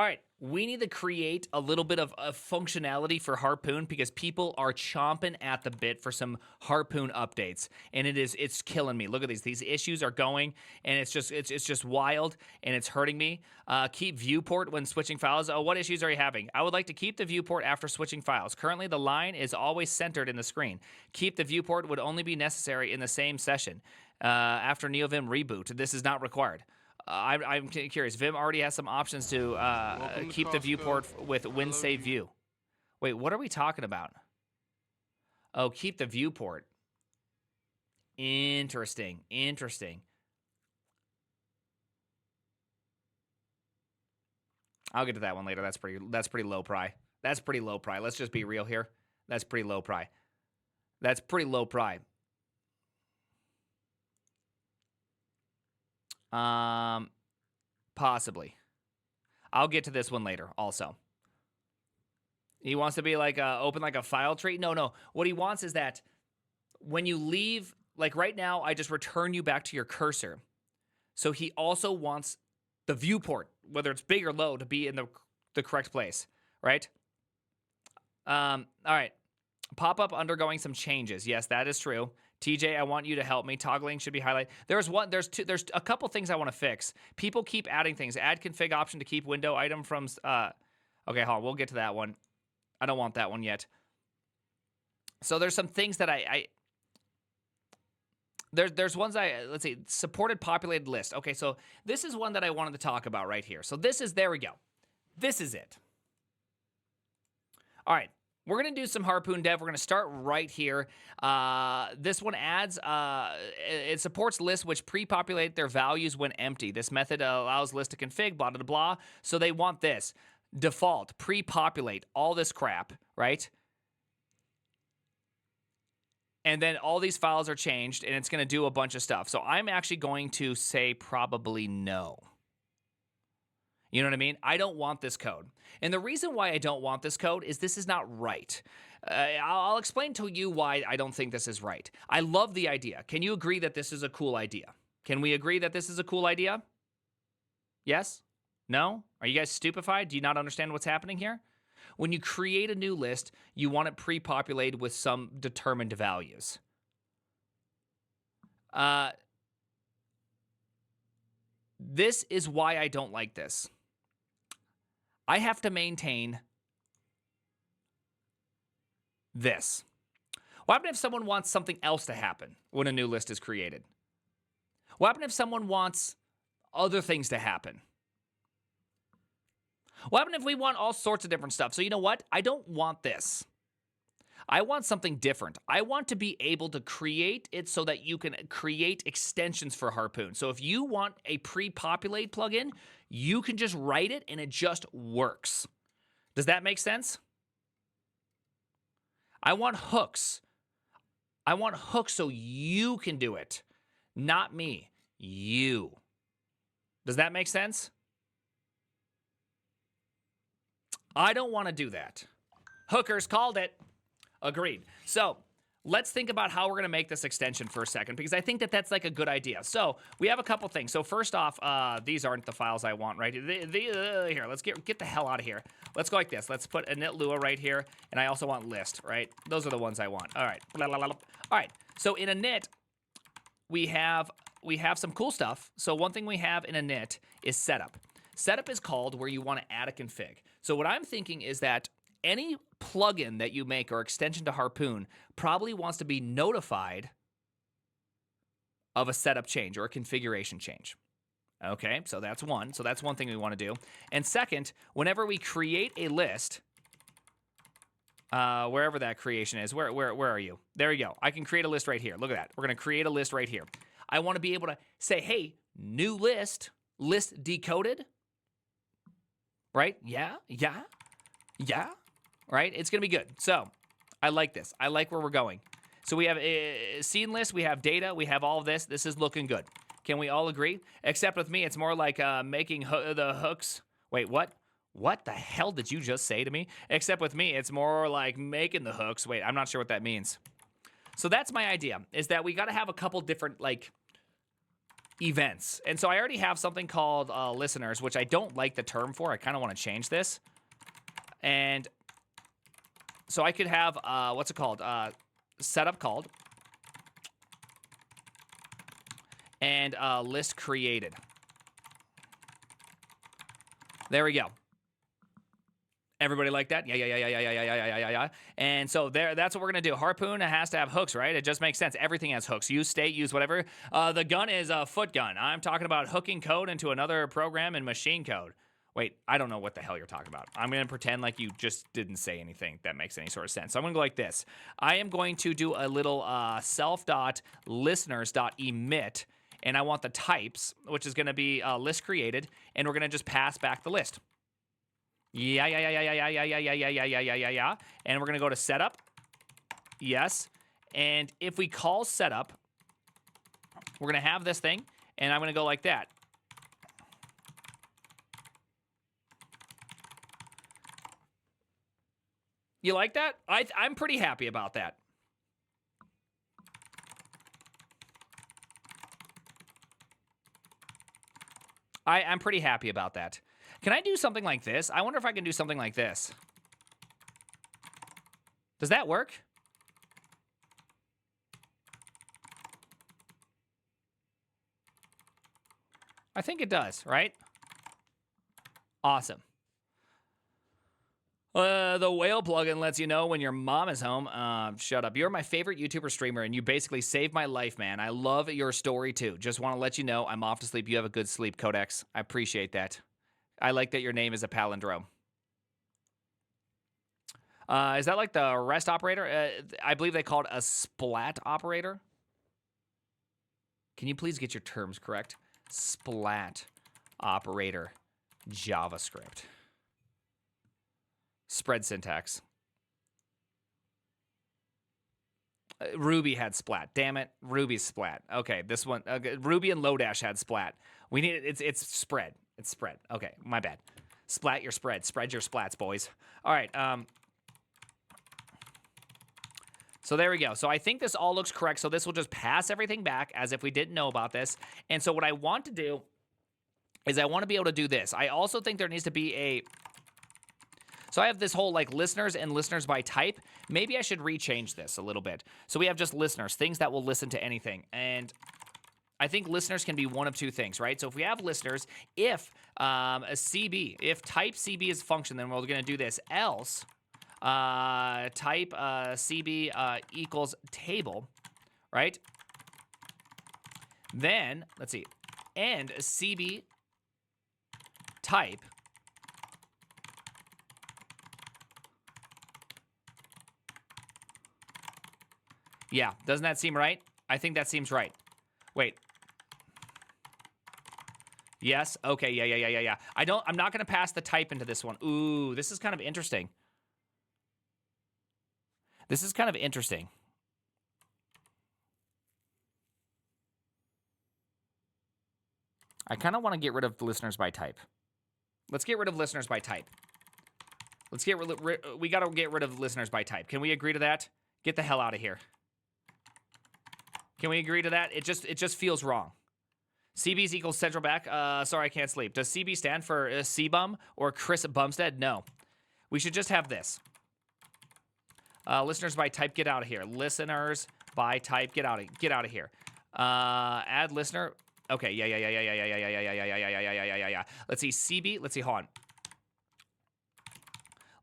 All right, we need to create a little bit of functionality for Harpoon because people are chomping at the bit for some Harpoon updates, and it's killing me. Look at these issues are going, and it's just wild, and it's hurting me. Keep viewport when switching files. Oh, what issues are you having? I would like to keep the viewport after switching files. Currently, the line is always centered in the screen. Keep the viewport would only be necessary in the same session. After NeoVim reboot, this is not required. I'm curious. Vim already has some options to keep the viewport with WinSave View. Wait, what are we talking about? Oh, keep the viewport. Interesting. I'll get to that one later. That's pretty low pry. That's pretty low pry. Let's just be real here. That's pretty low pry. That's pretty low pry. Possibly. I'll get to this one later also. He wants to be like open like a file tree. No. What he wants is that when you leave, like right now, I just return you back to your cursor. So he also wants the viewport, whether it's big or low, to be in the correct place, right? All right. Pop-up undergoing some changes. Yes, that is true. TJ, I want you to help me. Toggling should be highlighted. There's a couple things I want to fix. People keep adding things. Add config option to keep window item from, okay, hold on. We'll get to that one. I don't want that one yet. So there's some things that there's ones let's see, supported populated list. Okay, so this is one that I wanted to talk about right here. So there we go. This is it. All right. We're going to do some Harpoon dev. We're going to start right here. This one adds, it supports lists which pre-populate their values when empty. This method allows list to config, blah, blah, blah. So they want this. Default, pre-populate, all this crap, right? And then all these files are changed, and it's going to do a bunch of stuff. So I'm actually going to say probably no. You know what I mean? I don't want this code. And the reason why I don't want this code is this is not right. I'll explain to you why I don't think this is right. I love the idea. Can you agree that this is a cool idea? Can we agree that this is a cool idea? Yes? No? Are you guys stupefied? Do you not understand what's happening here? When you create a new list, you want it pre-populated with some determined values. This is why I don't like this. I have to maintain this. What happens if someone wants something else to happen when a new list is created? What happens if someone wants other things to happen? What happens if we want all sorts of different stuff? So you know what? I don't want this. I want something different. I want to be able to create it so that you can create extensions for Harpoon. So if you want a pre-populate plugin, you can just write it and it just works. Does that make sense? I want hooks. I want hooks so you can do it. Not me. You. Does that make sense? I don't want to do that. Hookers called it. Agreed. So let's think about how we're going to make this extension for a second, because I think that that's like a good idea. So we have a couple things. So first off, these aren't the files I want, right? Here, let's get the hell out of here. Let's go like this. Let's put a init Lua right here, and I also want list, right? Those are the ones I want. All right. All right. So in init, we have some cool stuff. So one thing we have in init is setup. Setup is called where you want to add a config. So what I'm thinking is that any plugin that you make or extension to Harpoon probably wants to be notified of a setup change or a configuration change. Okay, so that's one. So that's one thing we want to do. And second, whenever we create a list, wherever that creation is, where are you? There you go. I can create a list right here. Look at that. We're going to create a list right here. I want to be able to say, hey, new list decoded. Right? Yeah. Right? It's going to be good. So I like this. I like where we're going. So we have a scene list. We have data. We have all of this. This is looking good. Can we all agree? Except with me, it's more like making the hooks. Wait, what? What the hell did you just say to me? Except with me, it's more like making the hooks. Wait, I'm not sure what that means. So that's my idea, is that we got to have a couple different, like, events. And so I already have something called listeners, which I don't like the term for. I kind of want to change this. And so I could have, what's it called? Setup called. And list created. There we go. Everybody like that? Yeah. And so that's what we're gonna do. Harpoon has to have hooks, right? It just makes sense. Everything has hooks. Use state, use whatever. The gun is a foot gun. I'm talking about hooking code into another program in machine code. Wait, I don't know what the hell you're talking about. I'm gonna pretend like you just didn't say anything that makes any sort of sense. So I'm gonna go like this. I am going to do a little self.listeners.emit, and I want the types, which is gonna be list created, and we're gonna just pass back the list. Yeah. And we're gonna go to setup. Yes. And if we call setup, we're gonna have this thing, and I'm gonna go like that. You like that? I'm pretty happy about that. I'm pretty happy about that. Can I do something like this? I wonder if I can do something like this. Does that work? I think it does, right? Awesome. The whale plugin lets you know when your mom is home. Shut up. You're my favorite YouTuber streamer, and you basically saved my life, man. I love your story, too. Just want to let you know I'm off to sleep. You have a good sleep, Codex. I appreciate that. I like that your name is a palindrome. Is that like the rest operator? I believe they call it a splat operator. Can you please get your terms correct? Splat operator JavaScript. Spread syntax. Ruby had splat. Damn it. Ruby's splat. Okay, this one. Ruby and Lodash had splat. We need it. It's spread. It's spread. Okay, my bad. Splat your spread. Spread your splats, boys. All right. So there we go. So I think this all looks correct. So this will just pass everything back as if we didn't know about this. And so what I want to do is I want to be able to do this. I also think there needs to be a... So I have this whole like listeners and listeners by type. Maybe I should rechange this a little bit. So we have just listeners, things that will listen to anything. And I think listeners can be one of two things, right? So if we have listeners, if a CB, if type CB is a function, then we're going to do this. Else type CB equals table, right? Then, let's see, and CB type yeah, doesn't that seem right? I think that seems right. Wait. Yes. Okay. Yeah. I'm not going to pass the type into this one. Ooh, this is kind of interesting. This is kind of interesting. I kind of want to get rid of listeners by type. Let's get rid of listeners by type. We got to get rid of listeners by type. Can we agree to that? Get the hell out of here. Can we agree to that? It just feels wrong. CB's equals central back. Sorry, I can't sleep. Does CB stand for CBum or Chris Bumstead? No. We should just have this. Listeners by type, get out of here. Listeners by type, get out of here. Add listener. Okay, yeah. Let's see, CB. Let's see, hold on.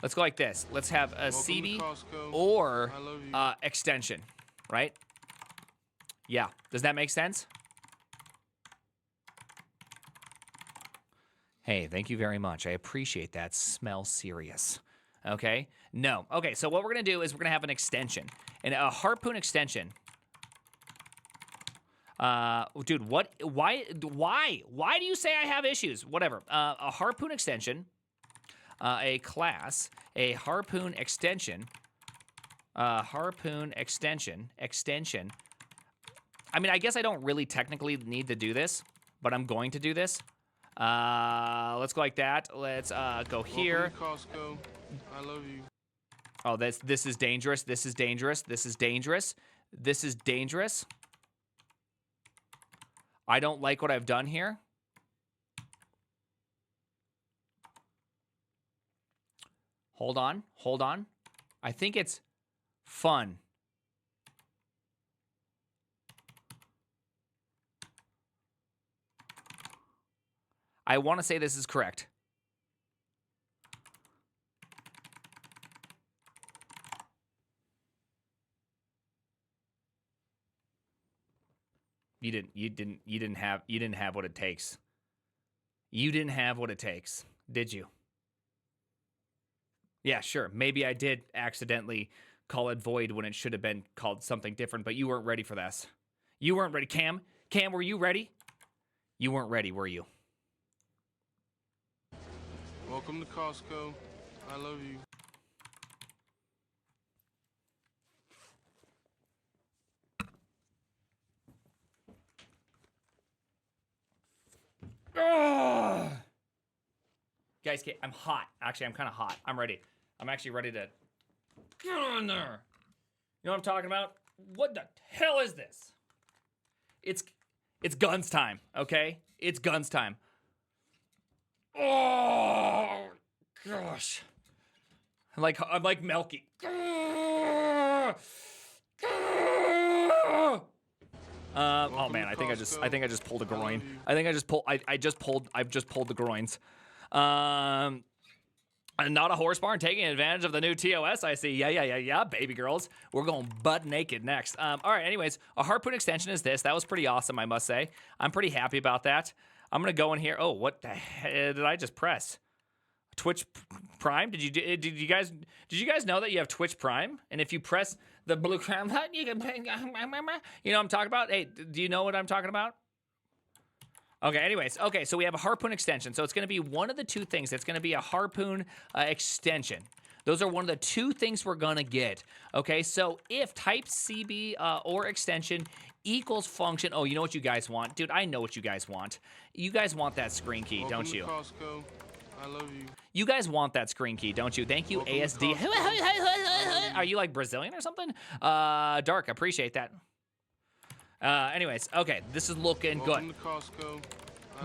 Let's go like this. Let's have a CB or extension, right? Yeah. Does that make sense? Hey, thank you very much. I appreciate that. Smell serious. Okay? No. Okay, so what we're going to do is we're going to have an extension. And a Harpoon extension. Dude, what? Why do you say I have issues? Whatever. A Harpoon extension. A class. A Harpoon extension. Harpoon extension. Extension. I mean, I guess I don't really technically need to do this, but I'm going to do this. Let's go like that. Let's go here. Costco. I love you. Oh, this is dangerous. This is dangerous. This is dangerous. This is dangerous. I don't like what I've done here. Hold on. Hold on. I think it's fun. I want to say this is correct. You didn't have what it takes. You didn't have what it takes, did you? Yeah, sure. Maybe I did accidentally call it void when it should have been called something different, but you weren't ready for this. You weren't ready. Cam, were you ready? You weren't ready, were you? Welcome to Costco. I love you. Ugh. Guys, I'm hot. Actually, I'm kind of hot. I'm ready. I'm actually ready to get on there. You know what I'm talking about? What the hell is this? It's guns time, okay? It's guns time. Oh gosh. I'm like Melky. Oh man, I think I just pulled a groin. I've just pulled the groins. Not a horse barn taking advantage of the new TOS. I see. Yeah, baby girls. We're going butt naked next. All right. Anyways, a Harpoon extension is this. That was pretty awesome, I must say. I'm pretty happy about that. I'm gonna go in here. Oh, what the hell did I just press? Twitch Prime? Did you guys know that you have Twitch Prime? And if you press the blue crown button, you can play. You know what I'm talking about? Hey, do you know what I'm talking about? Okay, anyways. Okay, so we have a Harpoon extension. So it's going to be one of the two things. It's going to be a Harpoon extension. Those are one of the two things we're going to get. Okay, so if type CB or extension equals function. Oh, you know what you guys want? Dude, I know what you guys want. You guys want that screen key, Welcome don't you? to Costco. I love you. You guys want that screen key, don't you? Thank you, Welcome ASD. Are you like Brazilian or something? Dark, appreciate that. Anyways, okay, this is looking good. Welcome to Costco.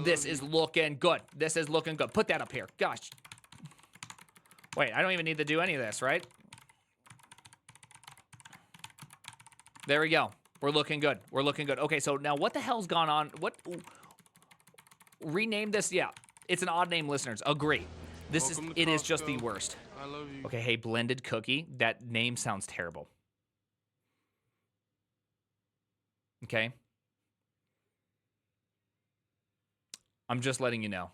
This is looking good. This is looking good. Put that up here. Gosh. Wait, I don't even need to do any of this, right? There we go. We're looking good. We're looking good. Okay, so now what the hell's gone on? What? Rename this. Yeah, it's an odd name, listeners. Agree. It is just the worst. I love you. Okay, hey, Blended Cookie. That name sounds terrible. Okay. I'm just letting you know.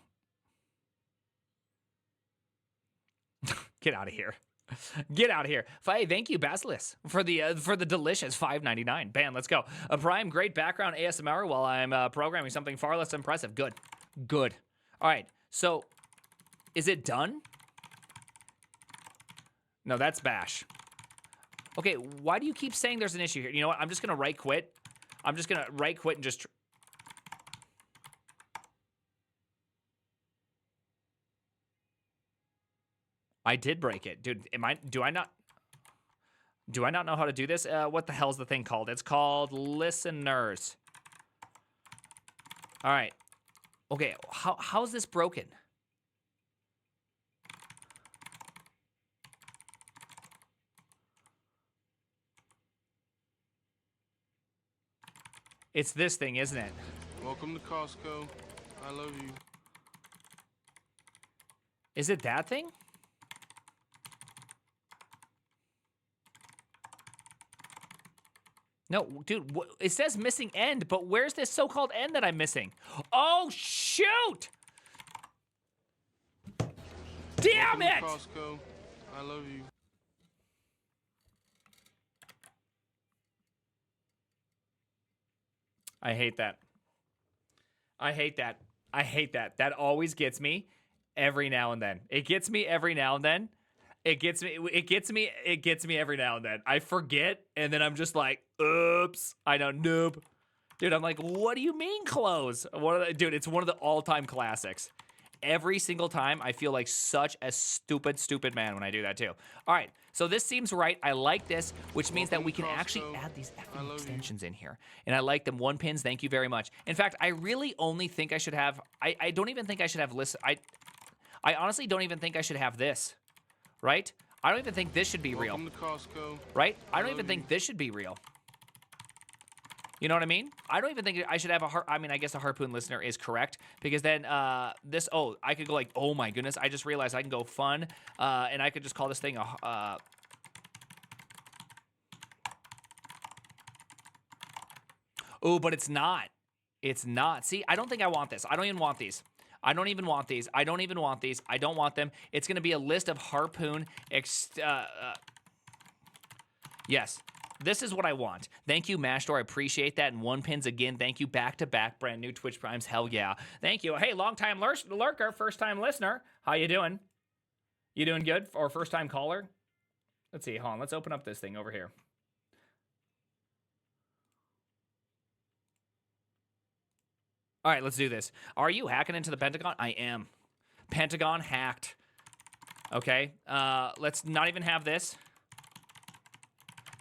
Get out of here. Get out of here. Hey, thank you, Basilisk, for the delicious $5.99. Bam, let's go. A Prime, great background ASMR while I'm programming something far less impressive. Good. Good. All right. So, is it done? No, that's Bash. Okay, why do you keep saying there's an issue here? You know what? I'm just going to right quit. I'm just going to right quit and just... I did break it. Dude, do I not know how to do this? What the hell's the thing called? It's called listeners. All right. Okay, how is this broken? It's this thing, isn't it? Welcome to Costco. I love you. Is it that thing? No, dude, it says missing end, but where's this so-called end that I'm missing? Oh, shoot! Damn it! Costco. I love you. I hate that. I hate that. I hate that. That always gets me every now and then. It gets me every now and then. It gets me every now and then. I forget, and then I'm just like, oops, I don't noob. Dude, I'm like, what do you mean close? Dude, it's one of the all-time classics. every single time I feel like such a stupid man when I do that too. All right, so this seems right. I like this, which means that we can actually add these effing extensions in here. And I like them. 1 pins, thank you very much. In fact, I really only think I should have, I don't even think I should have I honestly don't even think I should have this, right? I don't even think this should be real. Welcome to Costco. Right? I don't even think this should be real. You know what I mean? I don't even think I should have I mean, I guess a Harpoon listener is correct, because then this, oh, I could go like, oh my goodness, I just realized I can go fun, and I could just call this thing a, oh, but it's not. It's not. See, I don't think I want this. I don't even want these. I don't even want these. I don't even want these. I don't want them. It's going to be a list of Harpoon. Yes. This is what I want. Thank you, Mashdor. I appreciate that. And 1 pins again. Thank you. Back to back. Brand new Twitch Primes. Hell yeah. Thank you. Hey, long time lurker, first time listener. How you doing? You doing good? Or first time caller? Let's see. Hold on. Let's open up this thing over here. All right, let's do this. Are you hacking into the Pentagon? I am. Pentagon hacked. Okay. Let's not even have this.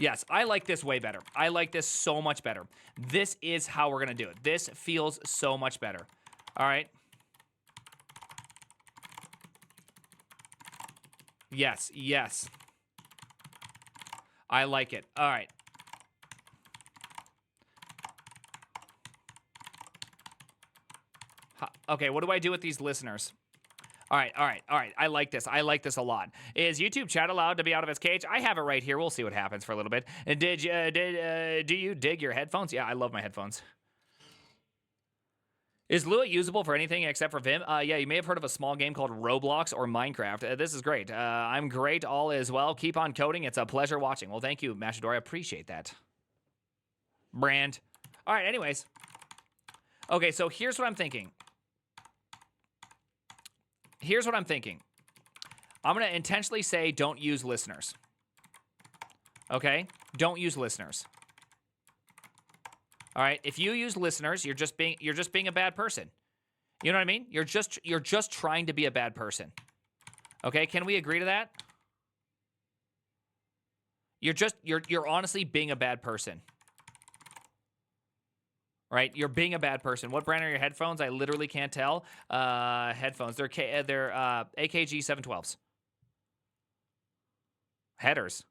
Yes, I like this way better. I like this so much better. This is how we're going to do it. This feels so much better. All right. Yes, yes. I like it. All right. Okay, what do I do with these listeners? All right. I like this. I like this a lot. Is YouTube chat allowed to be out of its cage? I have it right here. We'll see what happens for a little bit. And do you dig your headphones? Yeah, I love my headphones. Is Lua usable for anything except for Vim? Yeah, you may have heard of a small game called Roblox or Minecraft. This is great. I'm great. All is well. Keep on coding. It's a pleasure watching. Well, thank you, Mashador. I appreciate that. Brand. All right, anyways. Okay, so here's what I'm thinking. Here's what I'm thinking. I'm going to intentionally say don't use listeners. Okay? Don't use listeners. All right? If you use listeners, you're just being a bad person. You know what I mean? You're just trying to be a bad person. Okay? Can we agree to that? You're honestly being a bad person. Right? You're being a bad person. What brand are your headphones? I literally can't tell. Headphones. They're AKG 712s. Headers.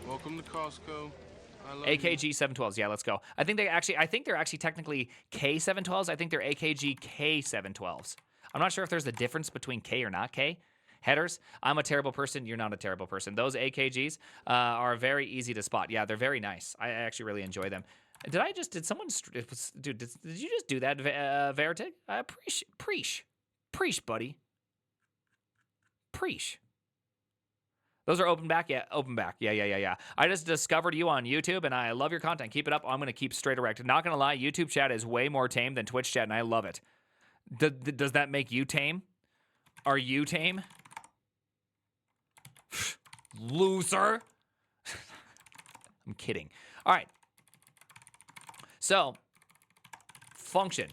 Welcome to Costco. I love AKG 712s. Yeah, let's go. I think they're actually technically K712s. I think they're AKG K712s. I'm not sure if there's a difference between K or not K. Headers. I'm a terrible person. You're not a terrible person. Those AKGs are very easy to spot. Yeah, they're very nice. I actually really enjoy them. Did someone, dude, did you just do that, Veritig? Preach, buddy. Preach. Those are open back? Yeah, open back. Yeah. I just discovered you on YouTube, and I love your content. Keep it up. I'm going to keep straight erect. Not going to lie, YouTube chat is way more tame than Twitch chat, and I love it. Does that make you tame? Are you tame? Loser. I'm kidding. All right. So, function,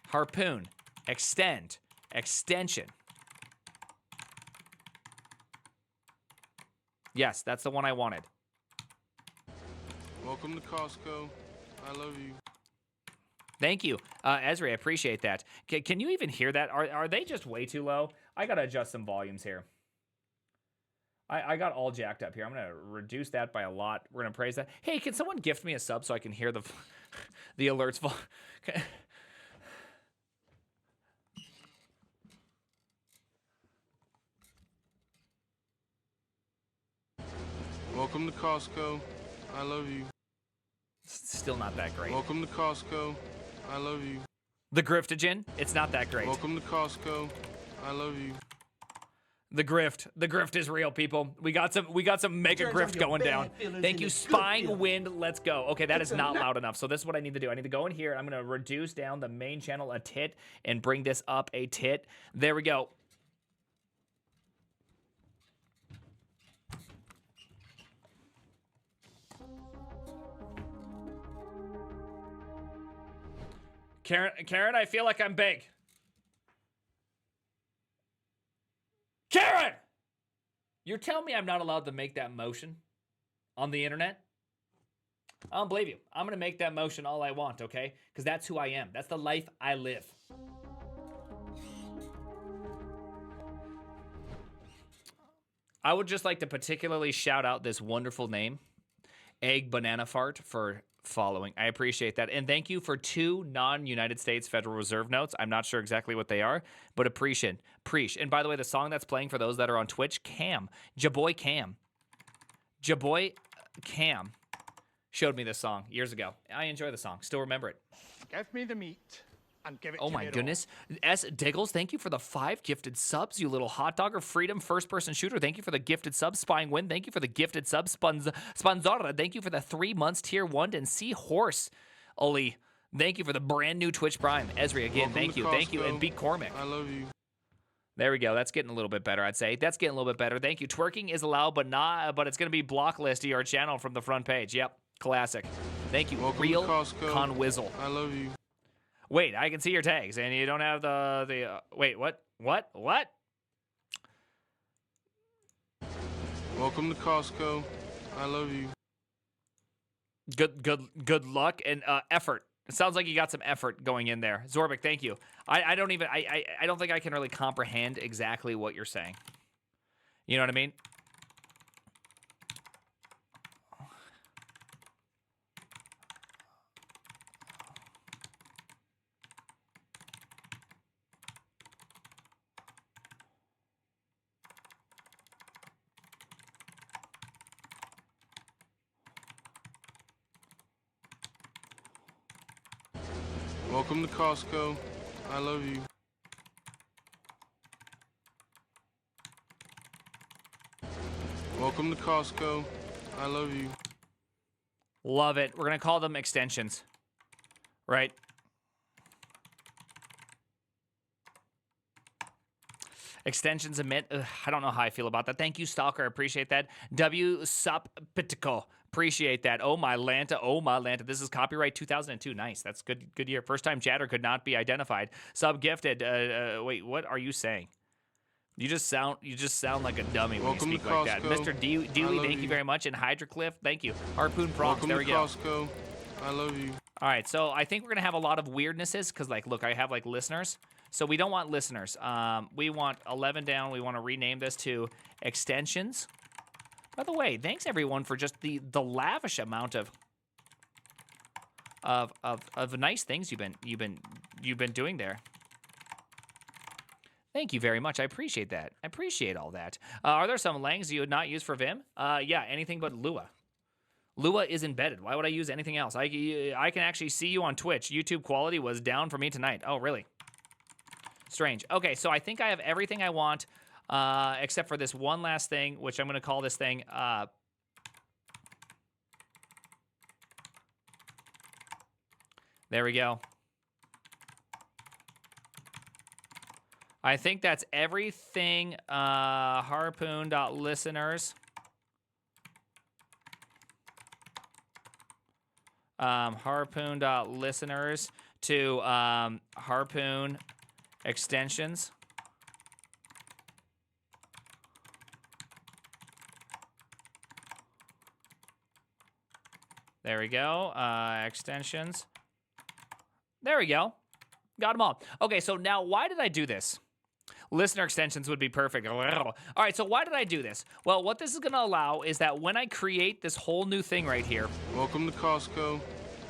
Harpoon, extend, extension. Yes, that's the one I wanted. Welcome to Costco. I love you. Thank you, Ezra. I appreciate that. Can you even hear that? Are they just way too low? I gotta adjust some volumes here. I got all jacked up here. I'm gonna reduce that by a lot. We're gonna praise that. Hey, can someone gift me a sub so I can hear the the alerts? Welcome to Costco. I love you. Still not that great. Welcome to Costco. I love you. The Griftogen, it's not that great. Welcome to Costco. I love you. The grift is real, people. We got some mega grift going down. Thank you, Spying Wind. Let's go. Okay, that is not loud enough. So this is what I need to do. I need to go in here. I'm gonna reduce down the main channel a tit and bring this up a tit. There we go. Karen, I feel like I'm big. Karen! You're telling me I'm not allowed to make that motion on the internet? I don't believe you. I'm going to make that motion all I want, okay? Because that's who I am. That's the life I live. I would just like to particularly shout out this wonderful name, Egg Banana Fart, for following. I appreciate that. And thank you for 2 non-United States Federal Reserve notes. I'm not sure exactly what they are, but appreciate. And by the way, the song that's playing for those that are on Twitch, Cam. Jaboy Cam showed me this song years ago. I enjoy the song. Still remember it. Give me the meat and give it Oh to my me goodness. S. Diggles, thank you for the 5 gifted subs, you little hot dogger. Freedom, first-person shooter, thank you for the gifted sub. Spying Win, thank you for the gifted sub. Spanzara, thank you for the 3 months tier 1. And Seahorse, Oli, thank you for the brand new Twitch Prime. Esri, again, thank you. And Beat Cormac. I love you. There we go. That's getting a little bit better, I'd say. That's getting a little bit better. Thank you. Twerking is allowed, but it's going to be blocklisted your channel from the front page. Yep, classic. Thank you. Welcome Real to Costco. Conwizzle. I love you. Wait, I can see your tags, and you don't have wait, what? Welcome to Costco. I love you. Good luck and effort. It sounds like you got some effort going in there. Zorbic, thank you. I don't think I can really comprehend exactly what you're saying. You know what I mean? Welcome to Costco. I love you. Welcome to Costco. I love you. Love it. We're going to call them extensions. Right? Extensions emit. I don't know how I feel about that. Thank you, Stalker. Appreciate that. W. Suppitico. Appreciate that. Oh my Lanta. Oh my Lanta. This is copyright 2002. Nice. That's good. Good year. First time chatter could not be identified. Sub gifted. Wait. What are you saying? You just sound like a dummy when Welcome you speak to like that. Costco. Mr. Dewey, thank you very much. And Hydrocliff, thank you. Harpoon Prox. Welcome There to we go. Costco. I love you. All right, so I think we're gonna have a lot of weirdnesses because, like, look, I have like listeners, so we don't want listeners. We want 11 down. We want to rename this to extensions. By the way, thanks everyone for just the lavish amount of nice things you've been doing there. Thank you very much. I appreciate that. I appreciate all that. Are there some langs you would not use for Vim? Yeah, anything but Lua. Lua is embedded. Why would I use anything else? I can actually see you on Twitch. YouTube quality was down for me tonight. Oh, really? Strange. Okay, so I think I have everything I want, except for this one last thing, which I'm going to call this thing... there we go. I think that's everything. Harpoon.listeners. Harpoon.listeners to Harpoon extensions. There we go. Extensions. There we go. Got them all. Okay, so now why did I do this? Listener extensions would be perfect. All right, so why did I do this? Well, what this is going to allow is that when I create this whole new thing right here. Welcome to Costco.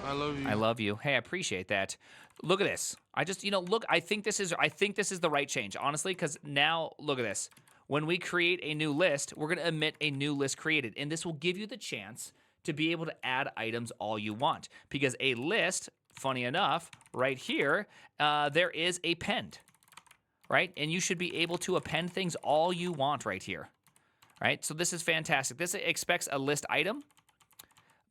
I love you. I love you. Hey, I appreciate that. Look at this. I just, look, I think this is the right change, honestly, because now, look at this. When we create a new list, we're going to emit a new list created, and this will give you the chance to be able to add items all you want, because a list, funny enough, right here, there is append, right? And you should be able to append things all you want right here, right? So this is fantastic. This expects a list item,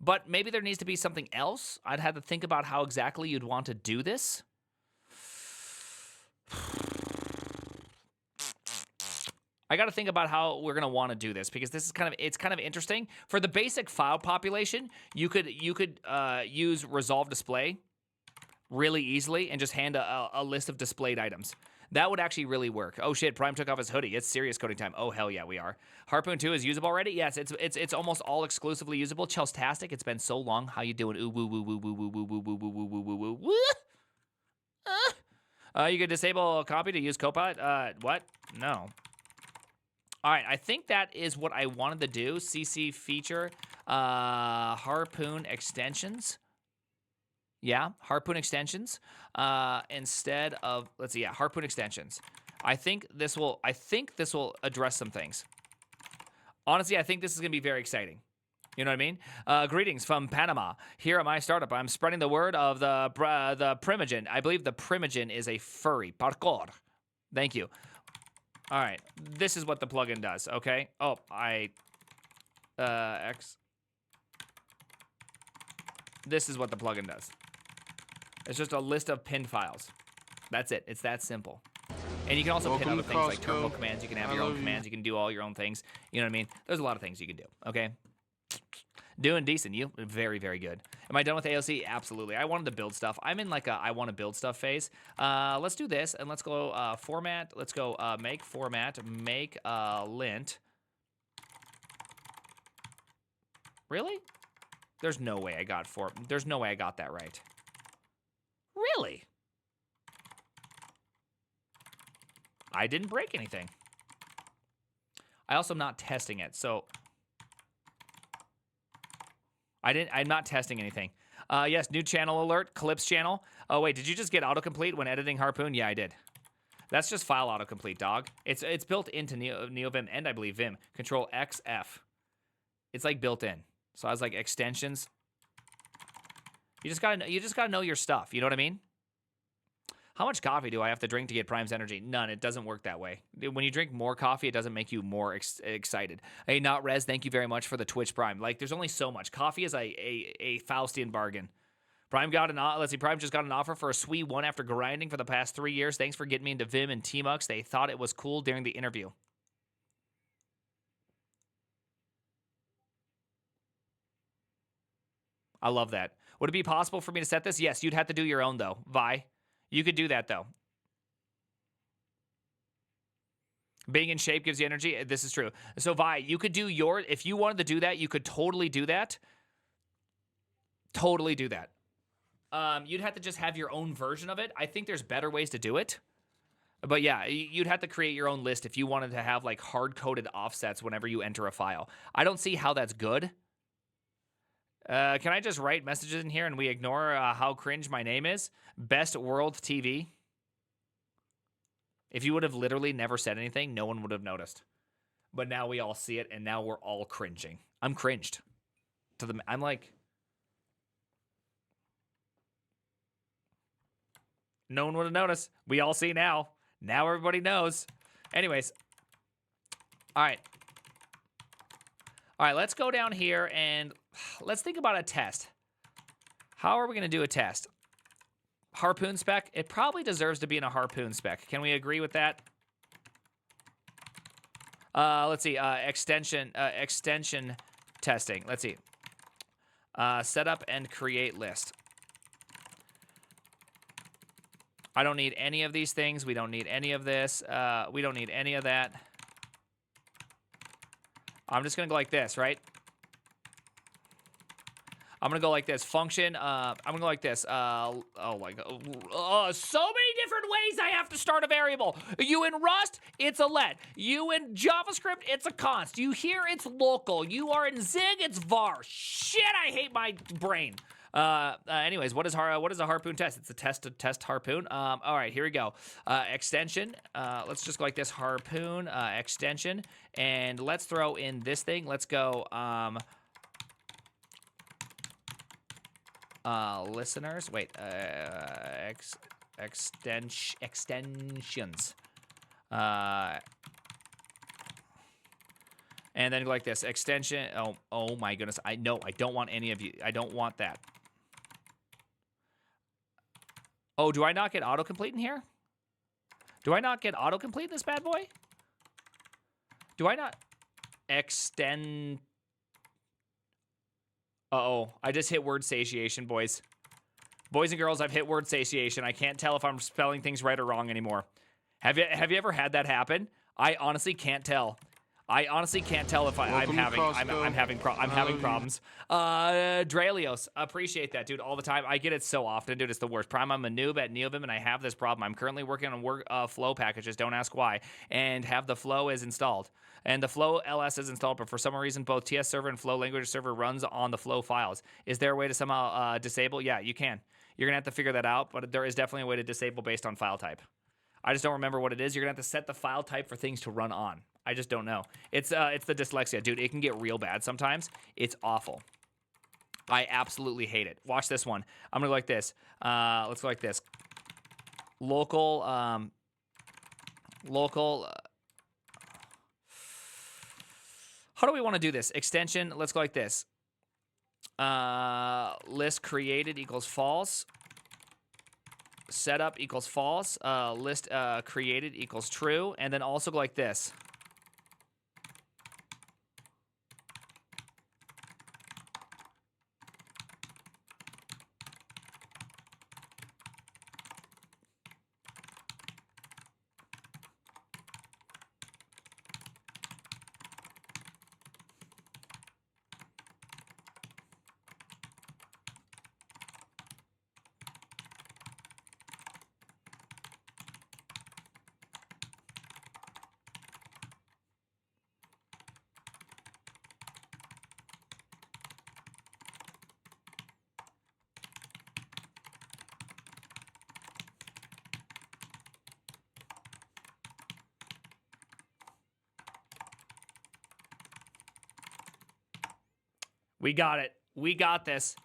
but maybe there needs to be something else. I'd have to think about how exactly you'd want to do this. I got to think about how we're going to want to do this, because this is it's kind of interesting. For the basic file population, you could use resolve display, really easily and just hand a list of displayed items. That would actually really work. Oh shit, Prime took off his hoodie. It's serious coding time. Oh hell yeah, we are. Harpoon 2 is usable already? Yes, it's almost all exclusively usable. Chelstastic, it's been so long. How you doing? Ooh woo woo woo woo woo woo woo woo woo woo woo woo woo. You could disable a copy to use Copilot. What? No. All right, I think that is what I wanted to do. CC feature, Harpoon extensions. Yeah, Harpoon extensions. Instead of, let's see, yeah, Harpoon extensions. I think this will address some things. Honestly, I think this is gonna be very exciting. You know what I mean? Greetings from Panama. Here at my startup, I'm spreading the word of the Primogen. I believe the Primogen is a furry. Parkour. Thank you. All right, this is what the plugin does, okay? Oh, this is what the plugin does. It's just a list of pinned files. That's it. It's that simple. And you can also pin other things like terminal commands. You can have your own commands. You can do all your own things. You know what I mean? There's a lot of things you can do, okay? Doing decent. You very, very good. Am I done with AOC? Absolutely. I wanted to build stuff. I'm in like a I want to build stuff phase. Let's do this and let's go format. Let's go make format, make lint. Really? There's no way I got there's no way I got that right. Really? I didn't break anything. I also am not testing it, so I'm not testing anything. Yes, new channel alert, Clips channel. Oh wait, did you just get autocomplete when editing Harpoon? Yeah, I did. That's just file autocomplete, dog. It's built into NeoVim and I believe Vim. Control XF. It's like built in. So I was like extensions. You just gotta know your stuff. You know what I mean? How much coffee do I have to drink to get Prime's energy? None. It doesn't work that way. When you drink more coffee, it doesn't make you more excited. Hey, Not Res, thank you very much for the Twitch Prime. Like, there's only so much. Coffee is a Faustian bargain. Prime got Prime just got an offer for a sweet one after grinding for the past 3 years. Thanks for getting me into Vim and Tmux. They thought it was cool during the interview. I love that. Would it be possible for me to set this? Yes, you'd have to do your own, though. Vi, you could do that, though. Being in shape gives you energy. This is true. So, Vi, you could do if you wanted to do that, you could totally do that. Totally do that. You'd have to just have your own version of it. I think there's better ways to do it. But yeah, you'd have to create your own list if you wanted to have like hard-coded offsets whenever you enter a file. I don't see how that's good. Can I just write messages in here and we ignore how cringe my name is? Best World TV. If you would have literally never said anything, no one would have noticed. But now we all see it, and now we're all cringing. I'm cringed. I'm like... No one would have noticed. We all see now. Now everybody knows. Anyways. All right. All right, let's go down here and let's think about a test. How are we going to do a test? Harpoon spec? It probably deserves to be in a Harpoon spec. Can we agree with that? Let's see. Extension testing. Let's see. Setup and create list. I don't need any of these things. We don't need any of this. We don't need any of that. I'm just going to go like this, right? I'm going to go like this. Function. I'm going to go like this. Oh, my God. So many different ways I have to start a variable. You in Rust, it's a let. You in JavaScript, it's a const. You here, it's local. You are in Zig, it's var. Shit, I hate my brain. Anyways, what is a Harpoon test? It's a test to test Harpoon. All right, here we go. Extension. Let's just go like this. Harpoon extension, and let's throw in this thing. Let's go. Listeners. Wait. Extensions. And then go like this. Extension. Oh my goodness. I don't want any of you. I don't want that. Oh, do I not get autocomplete in here? Do I not get autocomplete in this bad boy? Do I not extend? Uh-oh, I just hit word satiation, boys. Boys and girls, I've hit word satiation. I can't tell if I'm spelling things right or wrong anymore. Have you ever had that happen? I honestly can't tell. I honestly can't tell if I'm having problems. Dralios, appreciate that, dude, all the time. I get it so often, dude. It's the worst. Prime, I'm a noob at NeoVim, and I have this problem. I'm currently working on flow packages. Don't ask why. And have the flow is installed. And the flow LS is installed, but for some reason, both TS server and flow language server runs on the flow files. Is there a way to somehow disable? Yeah, you can. You're gonna have to figure that out, but there is definitely a way to disable based on file type. I just don't remember what it is. You're gonna have to set the file type for things to run on. I just don't know. It's the dyslexia, dude. It can get real bad sometimes. It's awful. I absolutely hate it. Watch this one. I'm gonna go like this. Let's go like this. Local. How do we want to do this? Extension. Let's go like this. List created equals false. Setup equals false. List created equals true. And then also go like this. We got it. We got this.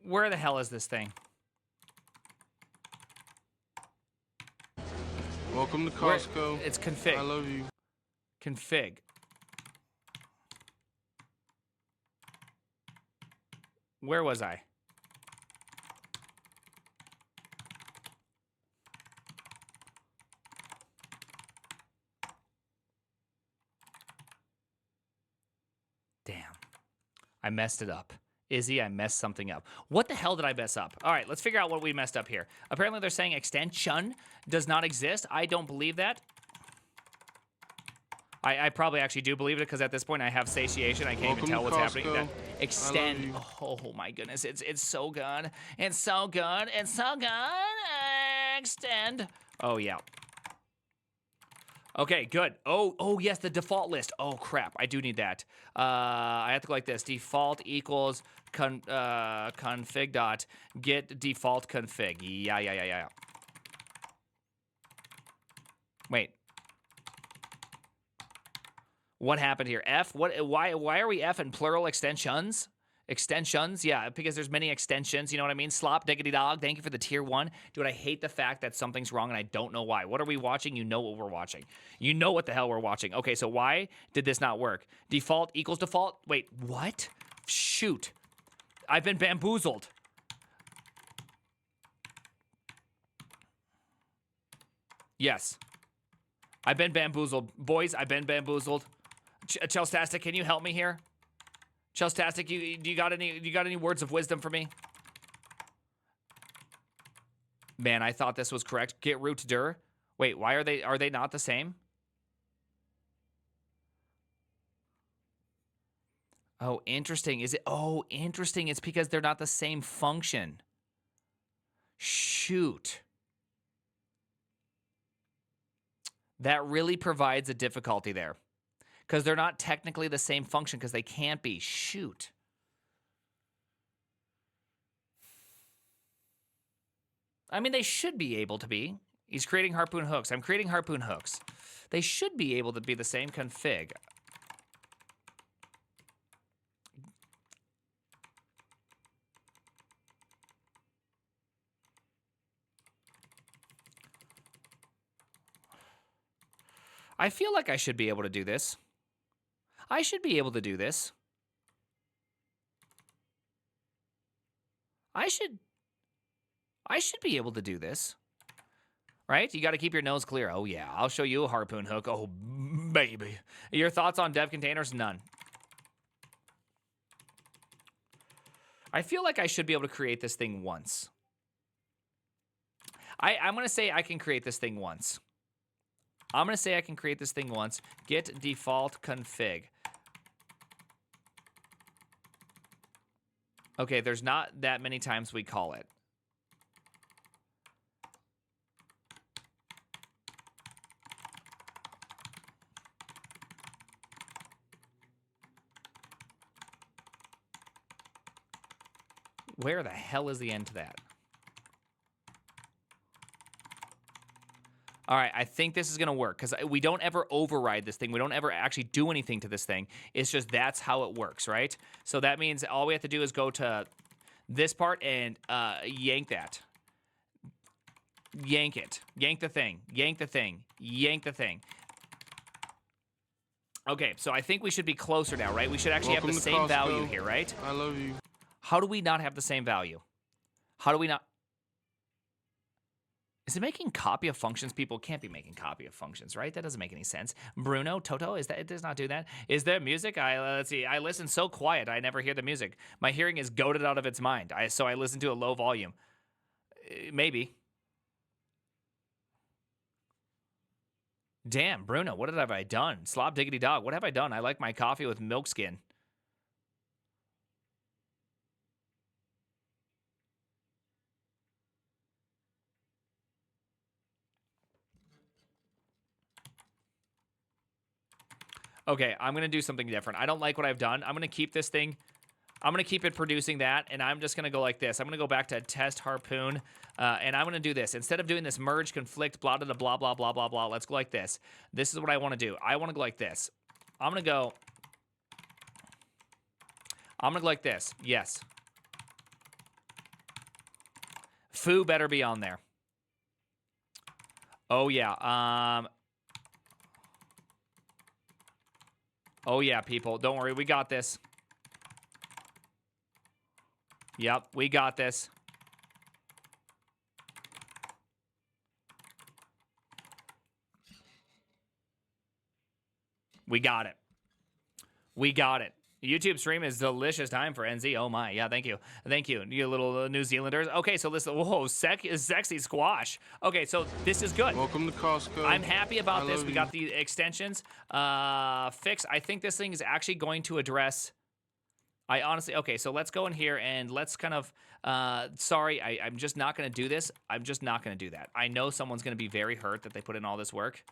Where the hell is this thing? Welcome to Costco. It's config. I love you. Config. Where was I? Damn. I messed it up. Izzy, I messed something up. What the hell did I mess up? All right, let's figure out what we messed up here. Apparently they're saying extension does not exist. I don't believe that. I probably actually do believe it because at this point I have satiation. I can't even tell what's happening. That extend. Oh my goodness, it's so good. It's so good. It's so good. Extend. Oh yeah. Okay, good. Oh yes, the default list. Oh crap, I do need that. I have to go like this. Default equals config dot get default config. Yeah. Wait. What happened here? F? What? Why are we F in plural extensions? Extensions? Yeah, because there's many extensions. You know what I mean? Slop diggity dog. Thank you for the tier 1. Dude, I hate the fact that something's wrong and I don't know why. What are we watching? You know what we're watching. You know what the hell we're watching. Okay, so why did this not work? Default equals default. Wait, what? Shoot. I've been bamboozled. Yes. I've been bamboozled. Boys, I've been bamboozled. Chelstastic, can you help me here? Chelstastic, you got any words of wisdom for me? Man, I thought this was correct. Get root dir. Wait, why are they not the same? Oh, interesting. Is it? Oh, interesting. It's because they're not the same function. Shoot. That really provides a difficulty there. Because they're not technically the same function because they can't be. Shoot. I mean, they should be able to be. He's creating Harpoon hooks. I'm creating Harpoon hooks. They should be able to be the same config. I feel like I should be able to do this. I should be able to do this. I should be able to do this. Right? You got to keep your nose clear. Oh, yeah. I'll show you a harpoon hook. Oh, baby. Your thoughts on dev containers? None. I feel like I should be able to create this thing once. I'm going to say I can create this thing once. I'm going to say I can create this thing once. Get default config. Okay, there's not that many times we call it. Where the hell is the end to that? All right, I think this is going to work because we don't ever override this thing. We don't ever actually do anything to this thing. It's just that's how it works, right? So that means all we have to do is go to this part and yank that. Yank it. Yank the thing. Yank the thing. Yank the thing. Okay, so I think we should be closer now, right? We should actually have the same value here, right? I love you. How do we not have the same value? How do we not? Is it making copy of functions? People can't be making copy of functions, right? That doesn't make any sense. Bruno, Toto, is that? It does not do that. Is there music? Let's see. I listen so quiet, I never hear the music. My hearing is goaded out of its mind. So I listen to a low volume. Maybe. Damn, Bruno, what have I done? Slob diggity dog, what have I done? I like my coffee with milk skin. Okay, I'm going to do something different. I don't like what I've done. I'm going to keep this thing. I'm going to keep it producing that, and I'm just going to go like this. I'm going to go back to test harpoon, and I'm going to do this. Instead of doing this merge, conflict, blah, blah, blah, blah, blah, blah, blah, let's go like this. This is what I want to do. I want to go like this. I'm going to go like this. Yes. Foo better be on there. Oh, yeah. Oh, yeah, people. Don't worry. We got this. Yep, we got this. We got it. We got it. YouTube stream is delicious time for NZ. Oh my, yeah, thank you. Thank you, you little New Zealanders. Okay, so listen, whoa, sexy squash. Okay, so this is good. Welcome to Costco. I'm happy about this. love We you. got the extensions fixed. I think this thing is actually going to address, I honestly, okay, so let's go in here and let's kind of, sorry, I'm just not going to do this. I'm just not going to do that. I know someone's going to be very hurt that they put in all this work.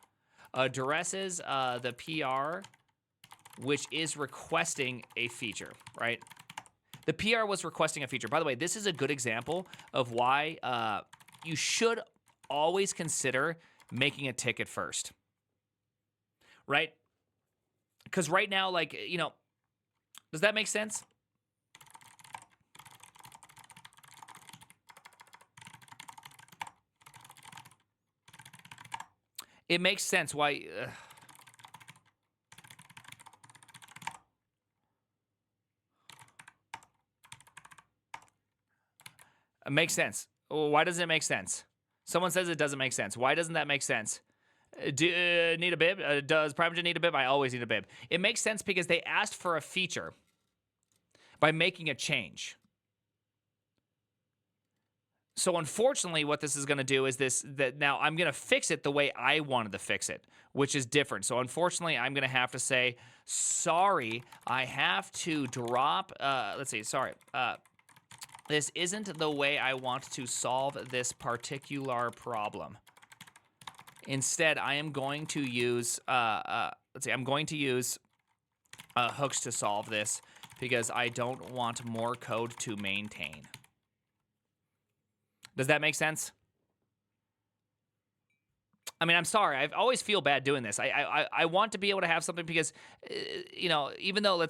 Addresses the PR, which is requesting a feature, right? The PR was requesting a feature. By the way, this is a good example of why you should always consider making a ticket first, right? Because right now, like, you know, does that make sense? It makes sense why... It makes sense. Why doesn't it make sense? Someone says it doesn't make sense. Why doesn't that make sense? Need a bib? Does Primogen need a bib? I always need a bib. It makes sense because they asked for a feature by making a change. So unfortunately, what this is going to do is that now I'm going to fix it the way I wanted to fix it, which is different. So unfortunately, I'm going to have to say, sorry, I have to drop, let's see, sorry, this isn't the way I want to solve this particular problem. Instead, I am going to use, let's see, I'm going to use hooks to solve this because I don't want more code to maintain. Does that make sense? I mean, I'm sorry. I always feel bad doing this. I want to be able to have something because, you know, even though,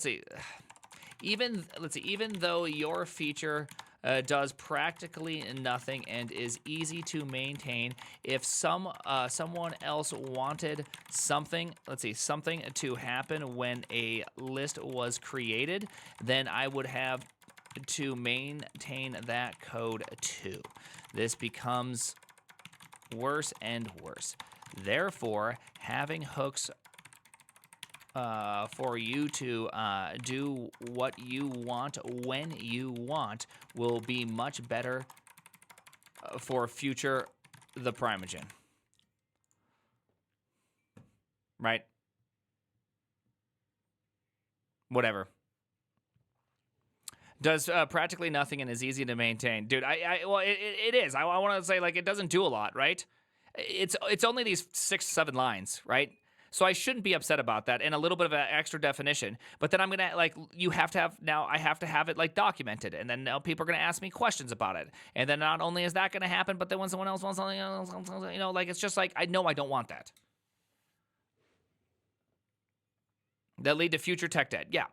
even though your feature does practically nothing and is easy to maintain. If someone else wanted something, something to happen when a list was created, then I would have to maintain that code too. This becomes worse and worse. Therefore, having hooks for you to do what you want when you want will be much better for future the Primogen. Right? Whatever. Does practically nothing and is easy to maintain. Dude, well, it is. I want to say, like, it doesn't do a lot, right? It's only these 6-7 lines, right? So I shouldn't be upset about that, and a little bit of an extra definition. But then I'm gonna, like, I have to have it, like, documented, and then now people are gonna ask me questions about it. And then not only is that gonna happen, but then when someone else wants something else, you know, like, it's just like, I know I don't want that. That lead to future tech debt. Yeah.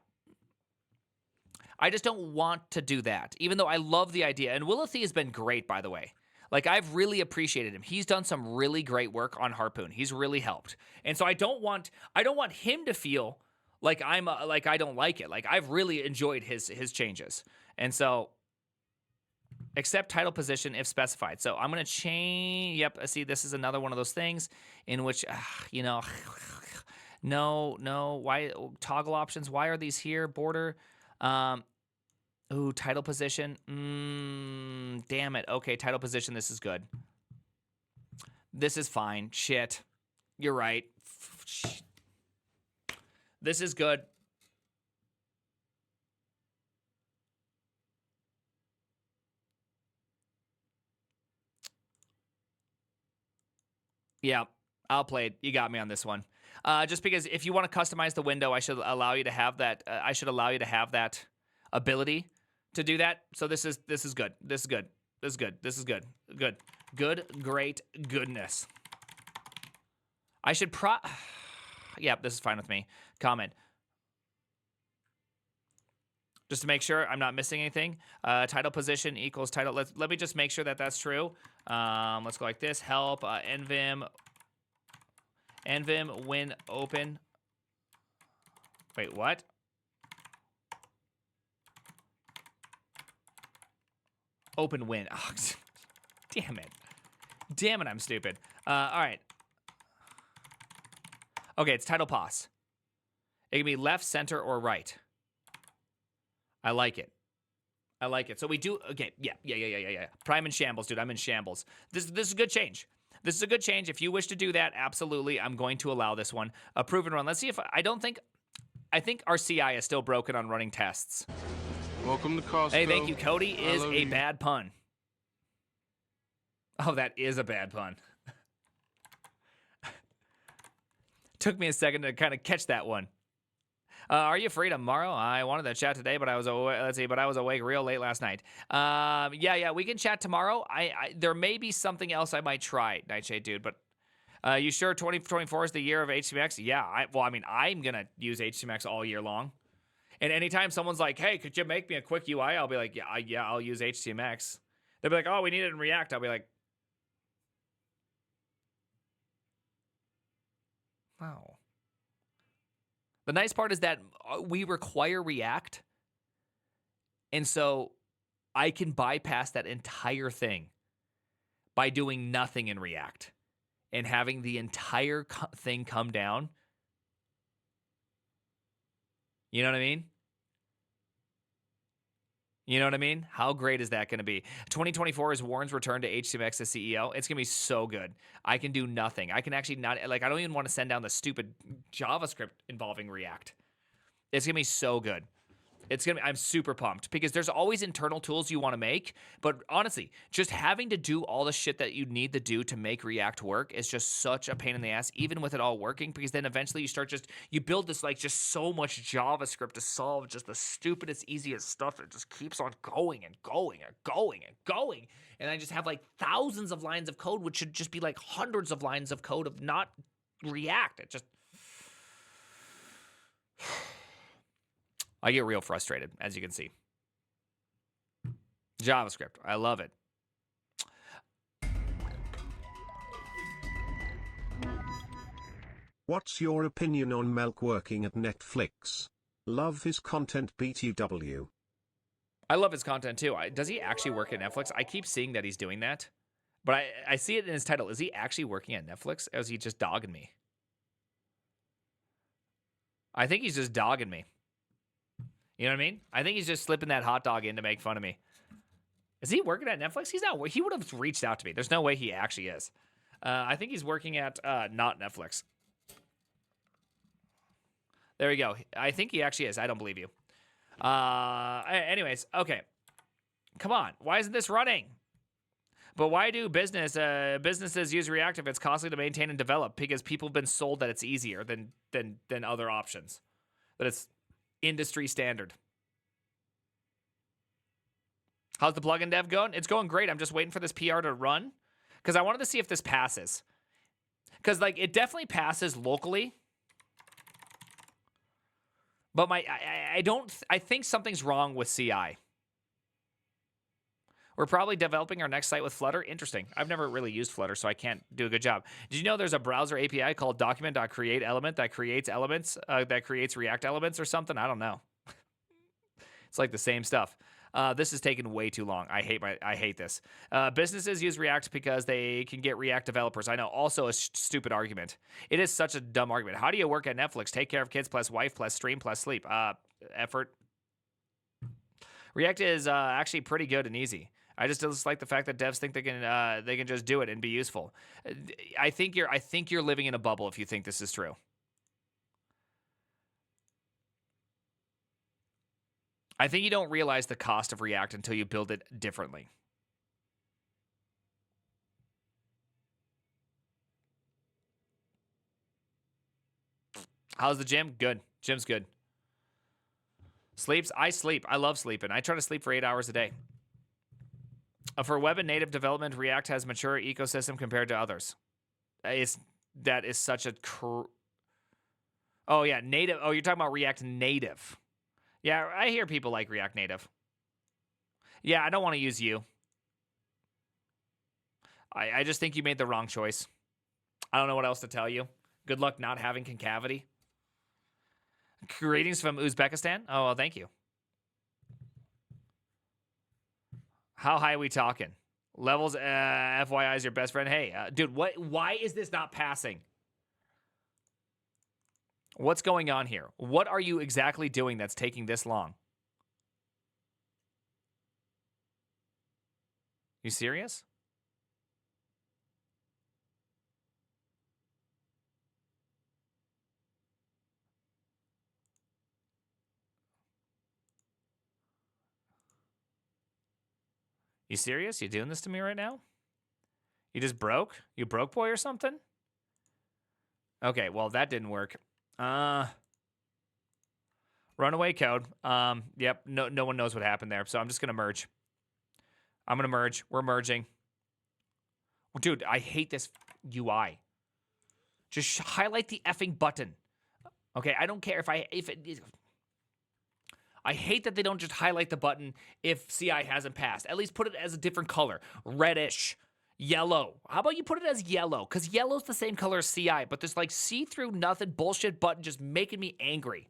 I just don't want to do that, even though I love the idea. And Willithy has been great, by the way. Like, I've really appreciated him. He's done some really great work on Harpoon. He's really helped. And so I don't want him to feel like like I don't like it. Like, I've really enjoyed his changes. And so accept title position if specified. So I'm going to change. Yep. See, this is another one of those things in which, you know, no. Why toggle options? Why are these here? Border. Ooh, title position. Damn it. Okay, title position. This is good. This is fine. Shit. You're right. This is good. Yeah, I'll play it. You got me on this one. Just because if you want to customize the window, I should allow you to have that. I should allow you to have that ability to do that. So this is good. This is good. This is good. This is good. Good. Good. Great. Goodness. I should yeah, this is fine with me. Comment. Just to make sure I'm not missing anything. Title position equals title. Let me just make sure that that's true. Let's go like this. Help. NVim when open. Wait, what? Open win. Oh, damn it. Damn it, I'm stupid. All right. Okay, it's title pos. It can be left, center, or right. I like it. I like it. So we do, okay, yeah. Prime in shambles, dude. I'm in shambles. This is a good change. This is a good change. If you wish to do that, absolutely, I'm going to allow this one. A proven run. Let's see if, I think our CI is still broken on running tests. Welcome to Costco. Hey, thank you. Cody is a bad pun. Oh, that is a bad pun. Took me a second to kind of catch that one. Are you free tomorrow? I wanted to chat today, but I was awake real late last night. Yeah, we can chat tomorrow. There may be something else I might try, Nightshade dude, but you sure 2024 is the year of HTMX? Yeah, I'm gonna use HTMX all year long. And anytime someone's like, "Hey, could you make me a quick UI?" I'll be like, "Yeah, I'll use HTMX." They'll be like, "Oh, we need it in React." I'll be like, "Wow." The nice part is that we require React, and so I can bypass that entire thing by doing nothing in React and having the entire thing come down. You know what I mean? You know what I mean? How great is that going to be? 2024 is Warren's return to HTMX as CEO. It's going to be so good. I can do nothing. I can actually not, like, I don't even want to send down the stupid JavaScript involving React. It's going to be so good. I'm super pumped because there's always internal tools you want to make. But honestly, just having to do all the shit that you need to do to make React work is just such a pain in the ass, even with it all working, because then eventually you build this, like, just so much JavaScript to solve just the stupidest, easiest stuff that just keeps on going and going and going and going. And I just have like thousands of lines of code, which should just be like hundreds of lines of code of not React. It just... I get real frustrated, as you can see. JavaScript. I love it. What's your opinion on Melk working at Netflix? Love his content BTW. I love his content too. Does he actually work at Netflix? I keep seeing that he's doing that. But I see it in his title. Is he actually working at Netflix? Or is he just dogging me? I think he's just dogging me. You know what I mean? I think he's just slipping that hot dog in to make fun of me. Is he working at Netflix? He's not. He would have reached out to me. There's no way he actually is. I think he's working at not Netflix. There we go. I think he actually is. I don't believe you. Anyways, okay. Come on. Why isn't this running? But why do businesses use React if it's costly to maintain and develop? Because people have been sold that it's easier than other options. That it's industry standard. How's the plugin dev going? It's going great. I'm just waiting for this PR to run because I wanted to see if this passes. Because like it definitely passes locally. But I think something's wrong with CI. We're probably developing our next site with Flutter. Interesting. I've never really used Flutter, so I can't do a good job. Did you know there's a browser API called document.createElement that creates elements, that creates React elements or something? I don't know. It's like the same stuff. This is taking way too long. I hate this. Businesses use React because they can get React developers. I know. Also a stupid argument. It is such a dumb argument. How do you work at Netflix? Take care of kids plus wife plus stream plus sleep. Effort. React is actually pretty good and easy. I just dislike the fact that devs think they can just do it and be useful. I think you're living in a bubble if you think this is true. I think you don't realize the cost of React until you build it differently. How's the gym? Good. Gym's good. Sleeps? I sleep. I love sleeping. I try to sleep for 8 hours a day. For web and native development, React has mature ecosystem compared to others. That is such a... Oh, yeah, native. Oh, you're talking about React Native. Yeah, I hear people like React Native. Yeah, I don't want to use you. I just think you made the wrong choice. I don't know what else to tell you. Good luck not having concavity. Greetings from Uzbekistan. Oh, well, thank you. How high are we talking? Levels, FYI is your best friend. Hey, dude, why is this not passing? What's going on here? What are you exactly doing that's taking this long? You serious? You serious? You doing this to me right now? You just broke? You broke boy or something? Okay, well, that didn't work. Runaway code. Yep, no one knows what happened there, so I'm just going to merge. I'm going to merge. We're merging. Dude, I hate this UI. Just highlight the effing button. Okay, I don't care if it is... I hate that they don't just highlight the button if CI hasn't passed. At least put it as a different color. Reddish. Yellow. How about you put it as yellow? Because yellow's the same color as CI, but this like see-through nothing bullshit button just making me angry.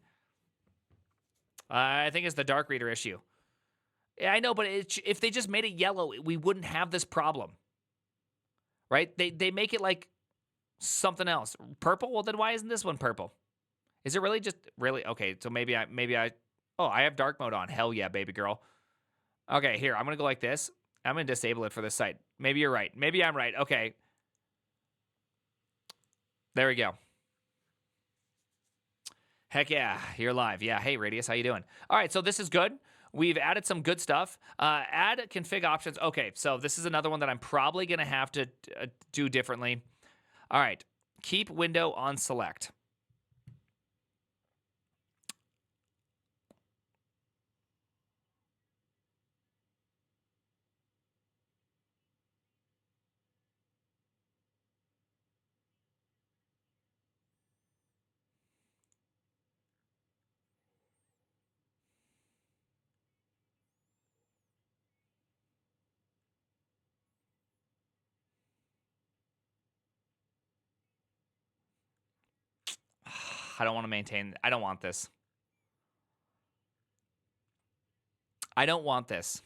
I think it's the dark reader issue. Yeah, I know, but if they just made it yellow, we wouldn't have this problem. Right? They make it like something else. Purple? Well, then why isn't this one purple? Is it really just... Really? Okay, so maybe I... Oh, I have dark mode on. Hell yeah, baby girl. Okay, here. I'm going to go like this. I'm going to disable it for this site. Maybe you're right. Maybe I'm right. Okay. There we go. Heck yeah, you're live. Yeah, hey, Radius, how you doing? All right, so this is good. We've added some good stuff. Add config options. Okay, so this is another one that I'm probably going to have to do differently. All right, keep window on select. I don't want to maintain. I don't want this. I don't want this.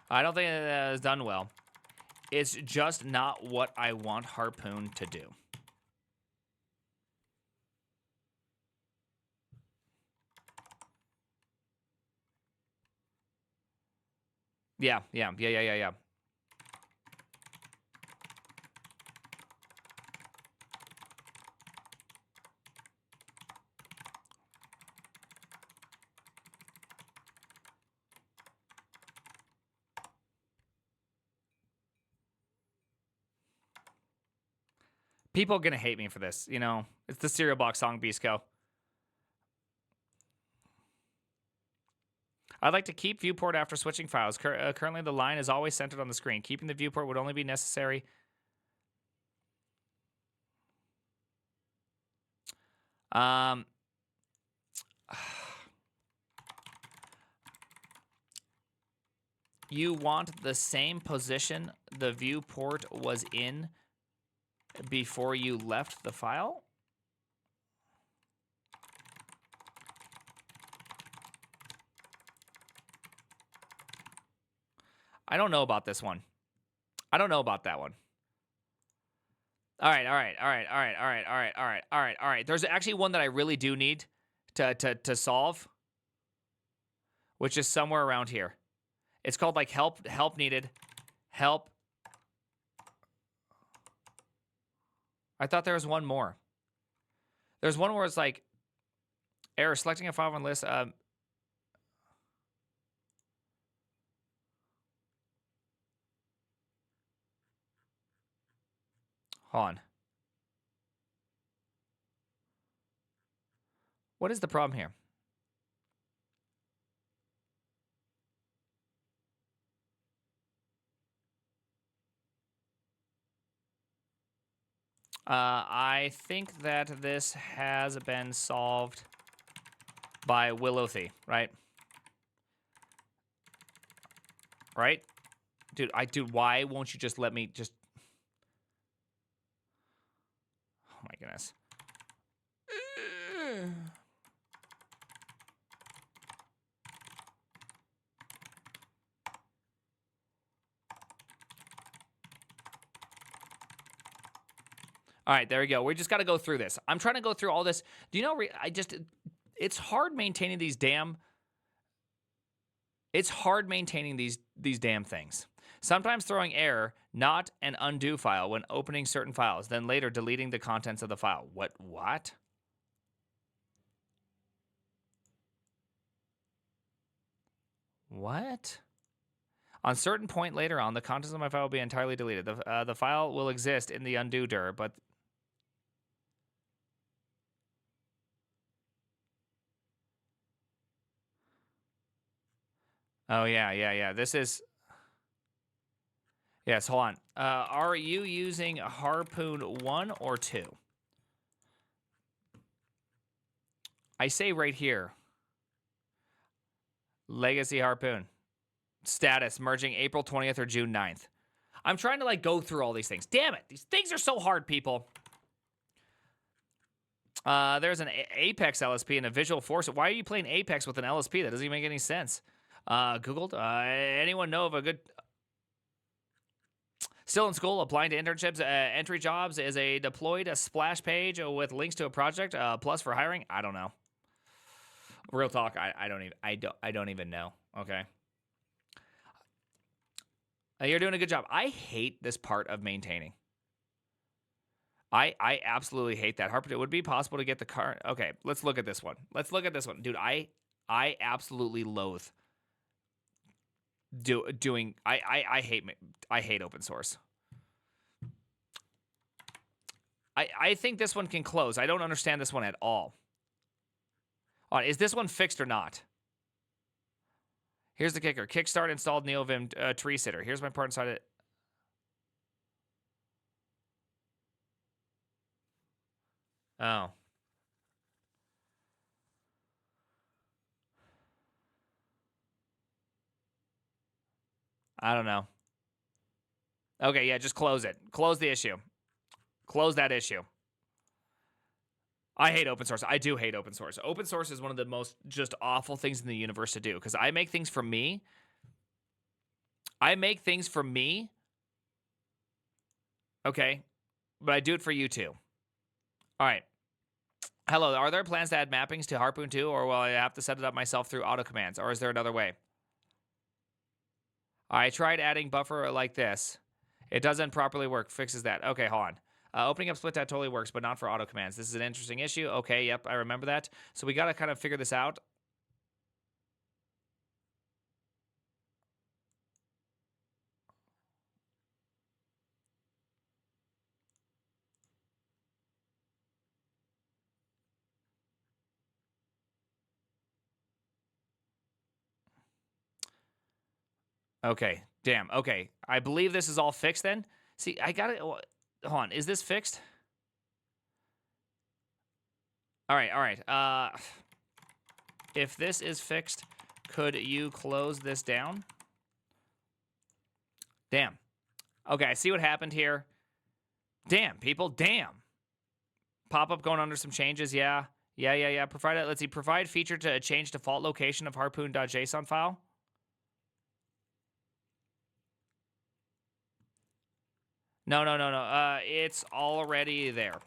I don't think it is done well. It's just not what I want Harpoon to do. Yeah. People are going to hate me for this, you know. It's the cereal box song, Bisco. I'd like to keep viewport after switching files. Currently, the line is always centered on the screen. Keeping the viewport would only be necessary. You want the same position the viewport was in before you left the file? I don't know about this one. I don't know about that one. All right. There's actually one that I really do need to solve, which is somewhere around here. It's called like help needed. Help. I thought there was one more. There's one where it's like error selecting a file on list. Hold on. What is the problem here? I think that this has been solved by Willowthy, right? Right? Dude, why won't you just let me just... Oh my goodness. All right, there we go. We just got to go through this. I'm trying to go through all this. Do you know, it's hard maintaining these damn... It's hard maintaining these damn things. Sometimes throwing error, not an undo file when opening certain files, then later deleting the contents of the file. What? What? On certain point later on, the contents of my file will be entirely deleted. The file will exist in the undo dir, but... Oh, yeah. This is... Yes, hold on. Are you using Harpoon 1 or 2? I say right here. Legacy Harpoon. Status, merging April 20th or June 9th. I'm trying to, like, go through all these things. Damn it. These things are so hard, people. There's an Apex LSP and a Visual Force. Why are you playing Apex with an LSP? That doesn't even make any sense. Googled. Anyone know of a good... Still in school, applying to internships, entry jobs is a deployed splash page with links to a project. Plus for hiring, I don't know. Real talk, I don't even know. Okay, you're doing a good job. I hate this part of maintaining. I absolutely hate that. Harper, it would be possible to get the car. Okay, let's look at this one. Dude. I absolutely loathe doing. I hate open source. I think this one can close. I don't understand this one at all. Is this one fixed or not? Here's the kicker. Kickstart installed NeoVim tree sitter. Here's my part inside it. Oh. I don't know. Okay, yeah, just close it. Close the issue. Close that issue. I hate open source. I do hate open source. Open source is one of the most just awful things in the universe to do because I make things for me. Okay, but I do it for you too. All right. Hello, are there plans to add mappings to Harpoon 2, or will I have to set it up myself through auto commands, or is there another way? I tried adding buffer like this. It doesn't properly work. Fixes that. Okay, hold on. Opening up split tab totally works, but not for auto commands. This is an interesting issue. Okay, yep, I remember that. So we got to kind of figure this out. Okay, damn. Okay, I believe this is all fixed then. See, I got it. Hold on, is this fixed? All right. If this is fixed, could you close this down? Damn. Okay, I see what happened here. Damn, people, damn. Pop-up going under some changes, yeah. Yeah. Let's see, provide feature to change default location of harpoon.json file. No. It's already there.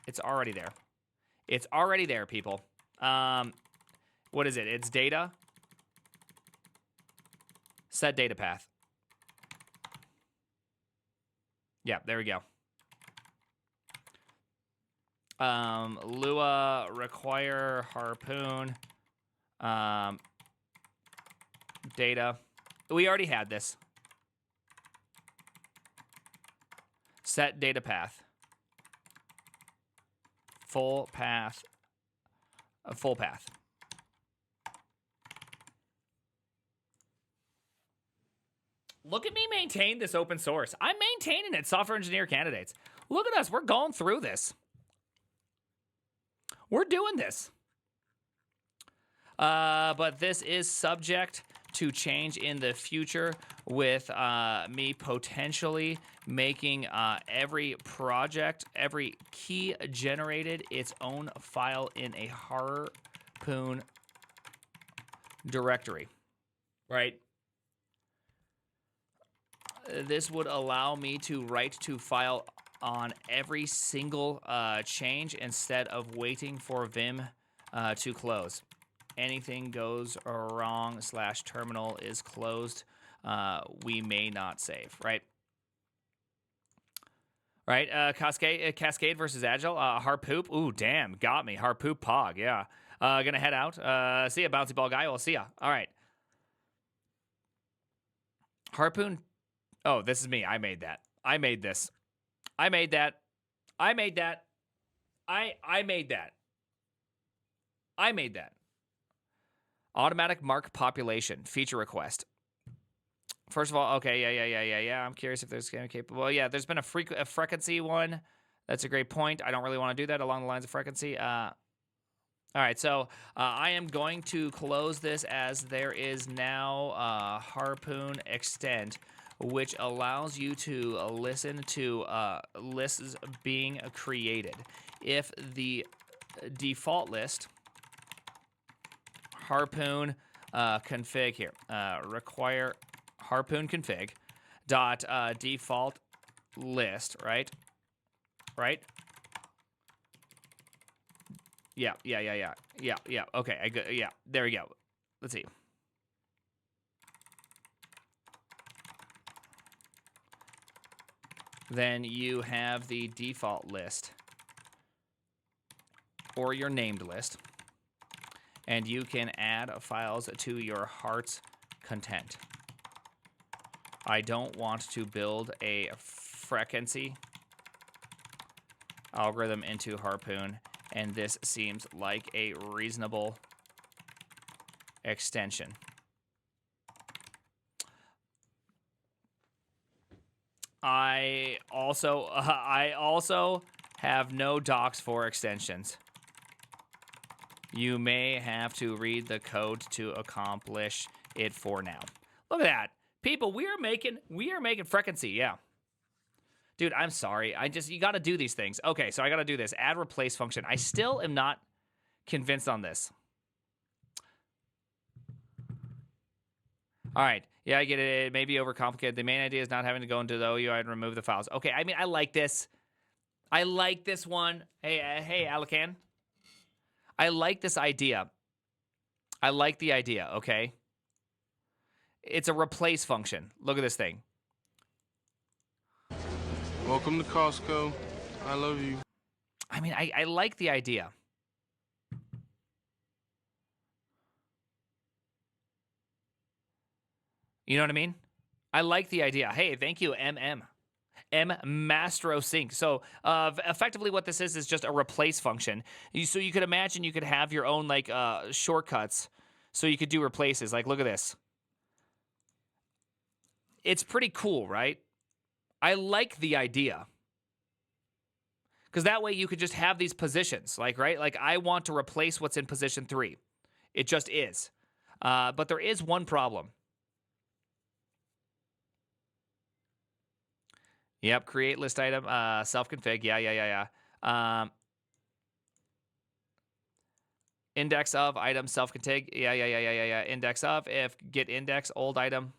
It's already there. It's already there, people. What is it? It's data. Set data path. Yeah, there we go. Lua require harpoon. Data. We already had this. Set data path. Full path. Full path. Look at me maintain this open source. I'm maintaining it, software engineer candidates. Look at us. We're going through this. We're doing this. But this is subject to change in the future with me potentially making every project, every key generated its own file in a Harpoon directory, right? This would allow me to write to file on every single change instead of waiting for Vim to close. Anything goes wrong / terminal is closed, we may not save, right? Right, Cascade versus Agile, Harpoop, ooh, damn, got me, Harpoop Pog, yeah. Gonna head out, see ya, Bouncy Ball Guy, we'll see ya, all right. Harpoon, oh, this is me, I made that. I made this. I made that. I made that. I made that. I made that. Automatic mark population feature request. First of all, okay, yeah. I'm curious if there's capable. Well, yeah, there's been a frequency one. That's a great point. I don't really want to do that along the lines of frequency. All right, so I am going to close this as there is now Harpoon extend, which allows you to listen to lists being created. If the default list Harpoon config here require Harpoon config dot default list, right? Yeah. Okay, yeah, there we go. Let's see. Then you have the default list or your named list, and you can add files to your heart's content. I don't want to build a frequency algorithm into Harpoon, and this seems like a reasonable extension. I also have no docs for extensions. You may have to read the code to accomplish it for now. Look at that. People, we are making frequency, yeah. Dude, I'm sorry. You got to do these things. Okay, so I got to do this. Add replace function. I still am not convinced on this. All right. Yeah, I get it. It may be overcomplicated. The main idea is not having to go into the OUI and remove the files. Okay, I mean, I like this. I like this one. Hey, Alakan. I like this idea. I like the idea, okay? It's a replace function. Look at this thing. Welcome to Costco. I love you. I mean, I like the idea. You know what I mean? I like the idea. Hey, thank you, M Mastro Sync. So effectively what this is just a replace function. So you could imagine you could have your own like shortcuts. So you could do replaces. Like, look at this. It's pretty cool, right? I like the idea. Because that way you could just have these positions. Like, right? Like, I want to replace what's in position 3. It just is. But there is one problem. Yep, create list item, self-config. Yeah. Index of item, self-config. Yeah. Index of, if get index, old item.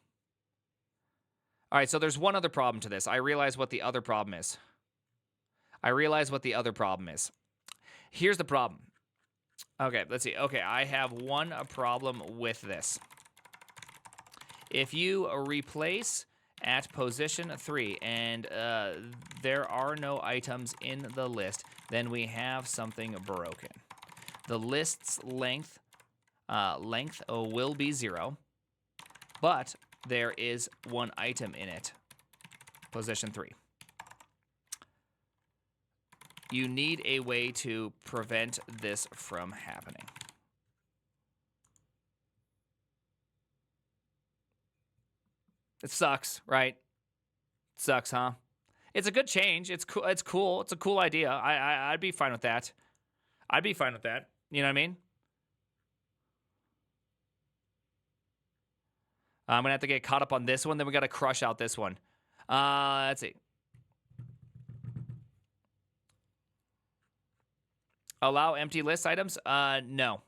All right, so there's one other problem to this. I realize what the other problem is. Here's the problem. Okay, let's see. Okay, I have one problem with this. If you replace at position 3 and there are no items in the list, then we have something broken. The list's length will be 0, but there is one item in it. Position 3. You need a way to prevent this from happening. It sucks, right? Sucks, huh? It's a good change. It's cool. It's cool. It's a cool idea. I'd be fine with that. You know what I mean? I'm gonna have to get caught up on this one. Then we gotta crush out this one. Let's see. Allow empty list items? No.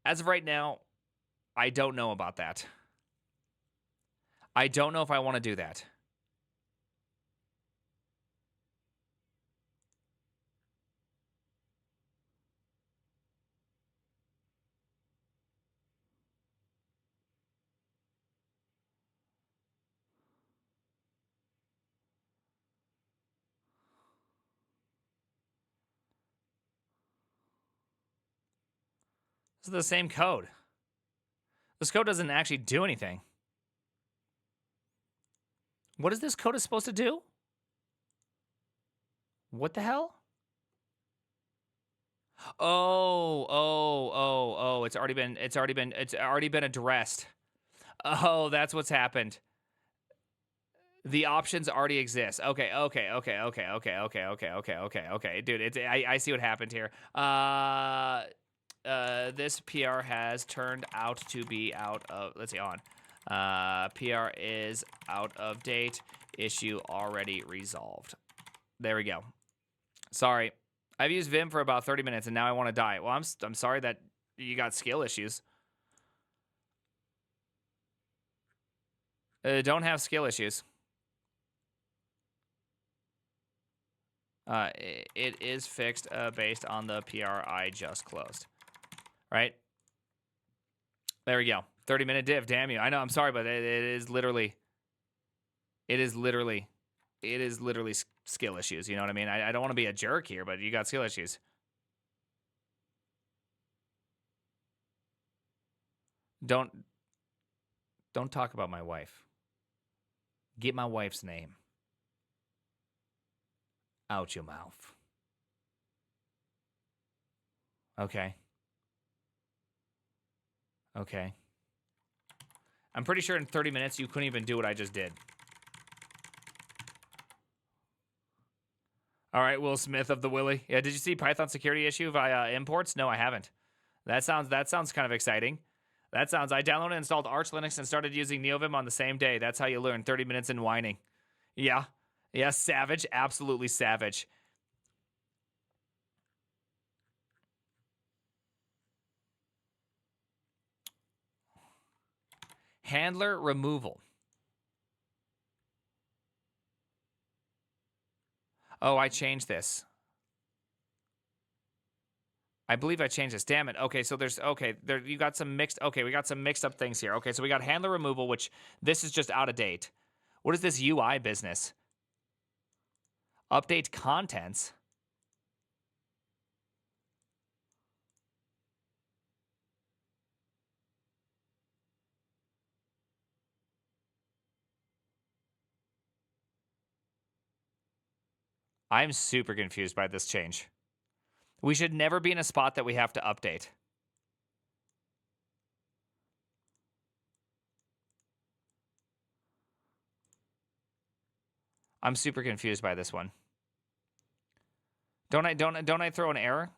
As of right now, I don't know about that. I don't know if I want to do that. This is the same code. This code doesn't actually do anything. What is this code supposed to do? What the hell? Oh, it's already been addressed. Oh, that's what's happened. The options already exist. Okay. Dude, I see what happened here. This PR has turned out to be out of, let's see, on. PR is out of date. Issue already resolved. There we go. Sorry. I've used Vim for about 30 minutes and now I want to die. Well, I'm sorry that you got skill issues. Don't have skill issues. It is fixed based on the PR I just closed. Right? There we go. 30-minute div. Damn you. I know. I'm sorry, but it is literally skill issues. You know what I mean? I don't want to be a jerk here, but you got skill issues. Don't talk about my wife. Get my wife's name out your mouth. Okay. I'm pretty sure in 30 minutes you couldn't even do what I just did. All right, Will Smith of the Willy. Yeah, did you see Python security issue via imports? No, I haven't. That sounds kind of exciting. I downloaded and installed Arch Linux and started using NeoVim on the same day. That's how you learn. 30 minutes in whining. Yeah. Yeah, savage. Absolutely savage. Handler removal. Oh, I changed this. I believe I changed this. Damn it. Okay, so you got some mixed. Okay, we got some mixed up things here. Okay, so we got handler removal, which this is just out of date. What is this UI business? Update contents. I'm super confused by this change. We should never be in a spot that we have to update. I'm super confused by this one. Don't I throw an error?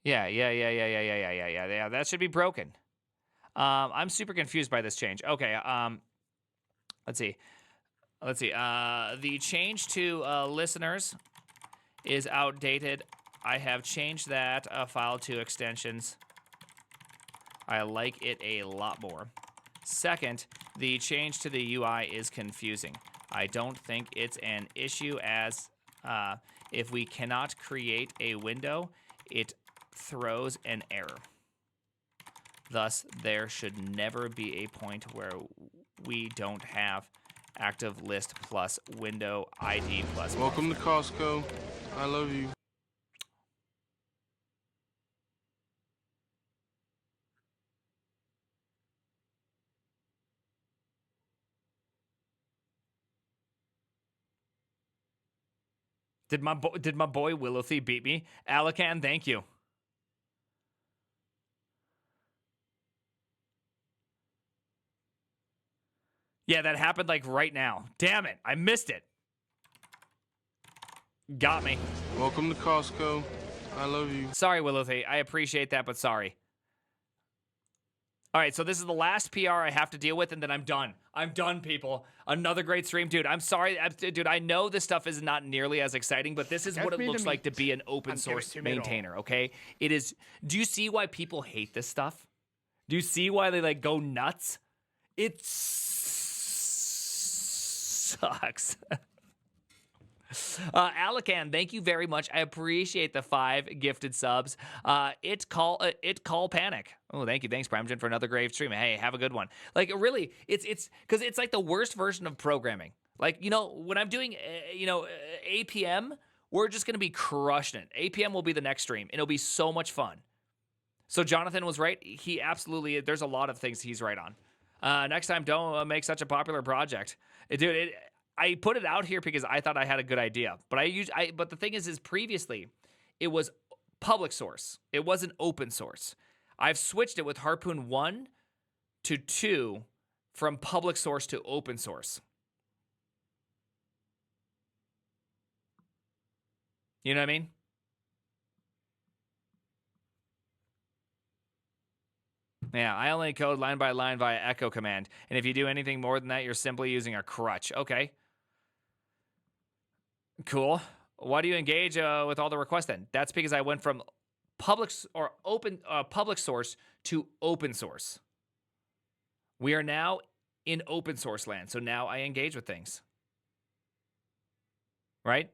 Yeah. That should be broken. I'm super confused by this change. Okay. Let's see. The change to listeners is outdated. I have changed that file to extensions. I like it a lot more. Second, the change to the UI is confusing. I don't think it's an issue as if we cannot create a window, it throws an error. Thus, there should never be a point where we don't have active list plus window ID plus. Welcome to Costco. I love you. Did my boy Willothy beat me? Alakan, thank you. Yeah, that happened like right now. Damn it, I missed it. Got me. Welcome to Costco. I love you. Sorry, Willothy. I appreciate that, but sorry. All right, so this is the last PR I have to deal with, and then I'm done. I'm done, people. Another great stream. Dude, I'm sorry. Dude, I know this stuff is not nearly as exciting, but this is what it looks like to be an open source maintainer, okay? It is. Do you see why people hate this stuff? Do you see why they, like, go nuts? It sucks. Alakan, thank you very much. I appreciate the 5 gifted subs. It call panic. Oh, thank you. Thanks, Primegen, for another great stream. Hey, have a good one. Like, really, it's because it's like the worst version of programming. Like, you know, when I'm doing, APM, we're just gonna be crushing it. APM will be the next stream, and it'll be so much fun. So Jonathan was right. He absolutely. There's a lot of things he's right on. Next time, don't make such a popular project, dude. I put it out here because I thought I had a good idea, but but the thing is previously it was public source. It wasn't open source. I've switched it with Harpoon 1 to 2 from public source to open source. You know what I mean? Yeah, I only code line by line via echo command. And if you do anything more than that, you're simply using a crutch. Okay. Cool. Why do you engage with all the requests then? That's because I went from public source to open source. We are now in open source land. So now I engage with things. Right?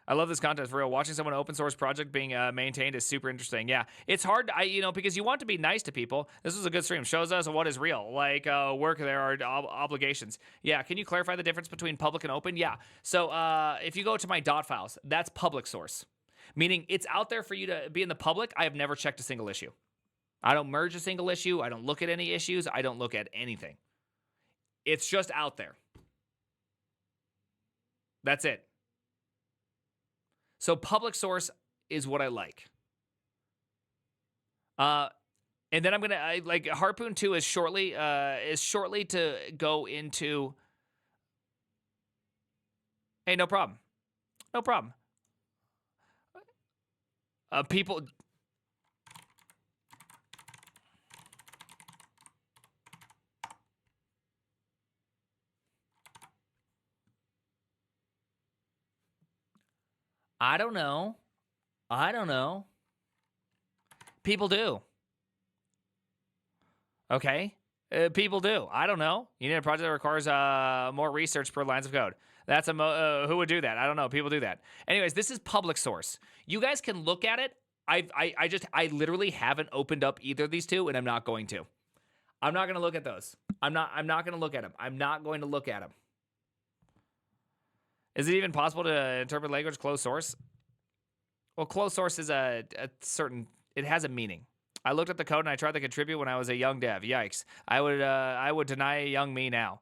I love this content for real. Watching someone open source project being maintained is super interesting. Yeah, it's hard, because you want to be nice to people. This was a good stream. Shows us what is real. Like work, there are obligations. Yeah, can you clarify the difference between public and open? Yeah. So if you go to my dot files, that's public source, meaning it's out there for you to be in the public. I have never checked a single issue. I don't merge a single issue. I don't look at any issues. I don't look at anything. It's just out there. That's it. So public source is what I like. And then I'm gonna like Harpoon 2 is shortly to go into. Hey, no problem. No problem. People. I don't know. I don't know. People do. Okay? People do. I don't know. You need a project that requires more research per lines of code. That's who would do that? I don't know. People do that. Anyways, this is public source. You guys can look at it. I literally haven't opened up either of these two, and I'm not going to. I'm not going to look at those. I'm not going to look at them. I'm not going to look at them. Is it even possible to interpret language closed source? Well, closed source is a certain. It has a meaning. I looked at the code and I tried to contribute when I was a young dev. Yikes! I would deny young me now.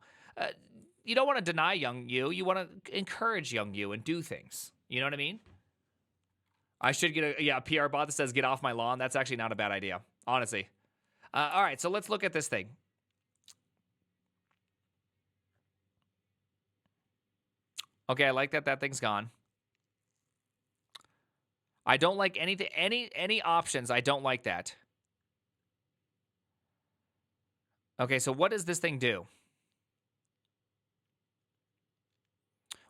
You don't want to deny young you. You want to encourage young you and do things. You know what I mean? I should get a PR bot that says "get off my lawn." That's actually not a bad idea, honestly. All right, so let's look at this thing. Okay, I like that thing's gone. I don't like anything, any options. I don't like that. Okay, so what does this thing do?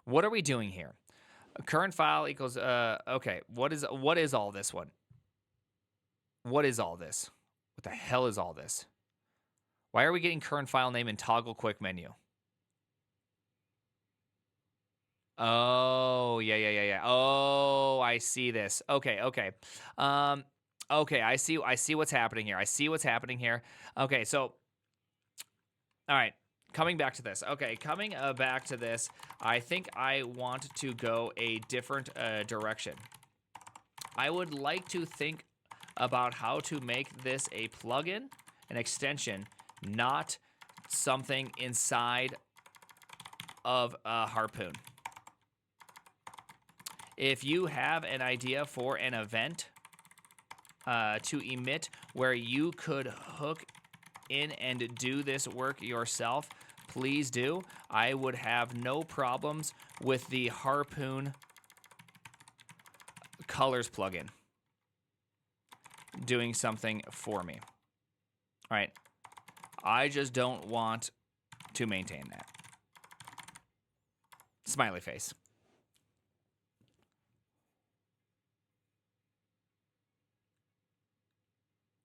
What are we doing here? Current file equals okay, what is all this one? What is all this? What the hell is all this? Why are we getting current file name and toggle quick menu? Oh, yeah. Oh, I see this. Okay. Okay, I see what's happening here. Okay, so all right, coming back to this. Okay, coming back to this, I think I want to go a different direction. I would like to think about how to make this a plugin, an extension, not something inside of Harpoon. If you have an idea for an event to emit where you could hook in and do this work yourself, please do. I would have no problems with the Harpoon colors plugin doing something for me. All right. I just don't want to maintain that. Smiley face.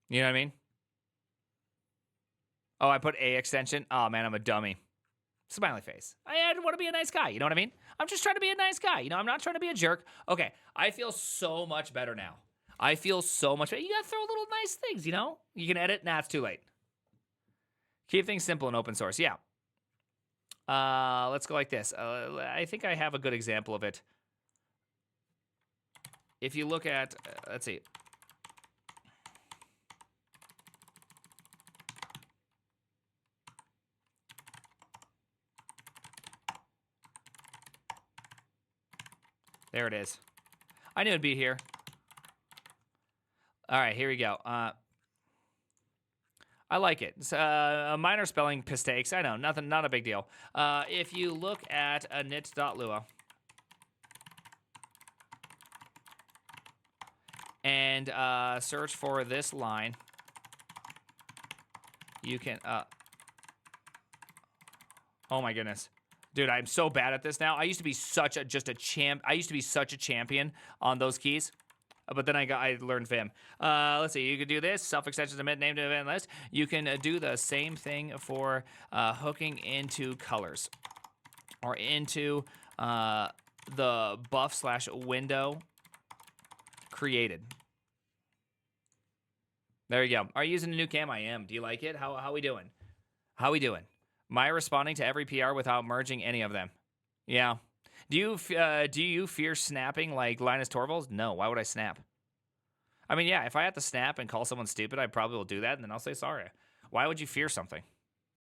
You know what I mean? Oh, I put a extension. Oh, man, I'm a dummy. Smiley face. I want to be a nice guy. You know what I mean? I'm just trying to be a nice guy. You know, I'm not trying to be a jerk. Okay, I feel so much better now. I feel so much better. You got to throw little nice things, you know? You can edit. Nah, it's too late. Keep things simple and open source. Yeah. Let's go like this. I think I have a good example of it. If you look at, let's see. There it is. I knew it'd be here. All right, here we go. I like it. It's minor spelling mistakes. I know, nothing, not a big deal. If you look at init.lua and search for this line, you can. Oh my goodness. Dude, I'm so bad at this now. I used to be such a champion on those keys, but then I learned Vim. Let's see. You could do this self extensions emit name to event list. You can do the same thing for hooking into colors or into the buff/window created. There you go. Are you using a new cam? I am. Do you like it? How we doing? How we doing? Am I responding to every PR without merging any of them? Yeah. Do you fear snapping like Linus Torvalds? No. Why would I snap? I mean, yeah, if I have to snap and call someone stupid, I probably will do that, and then I'll say sorry. Why would you fear something?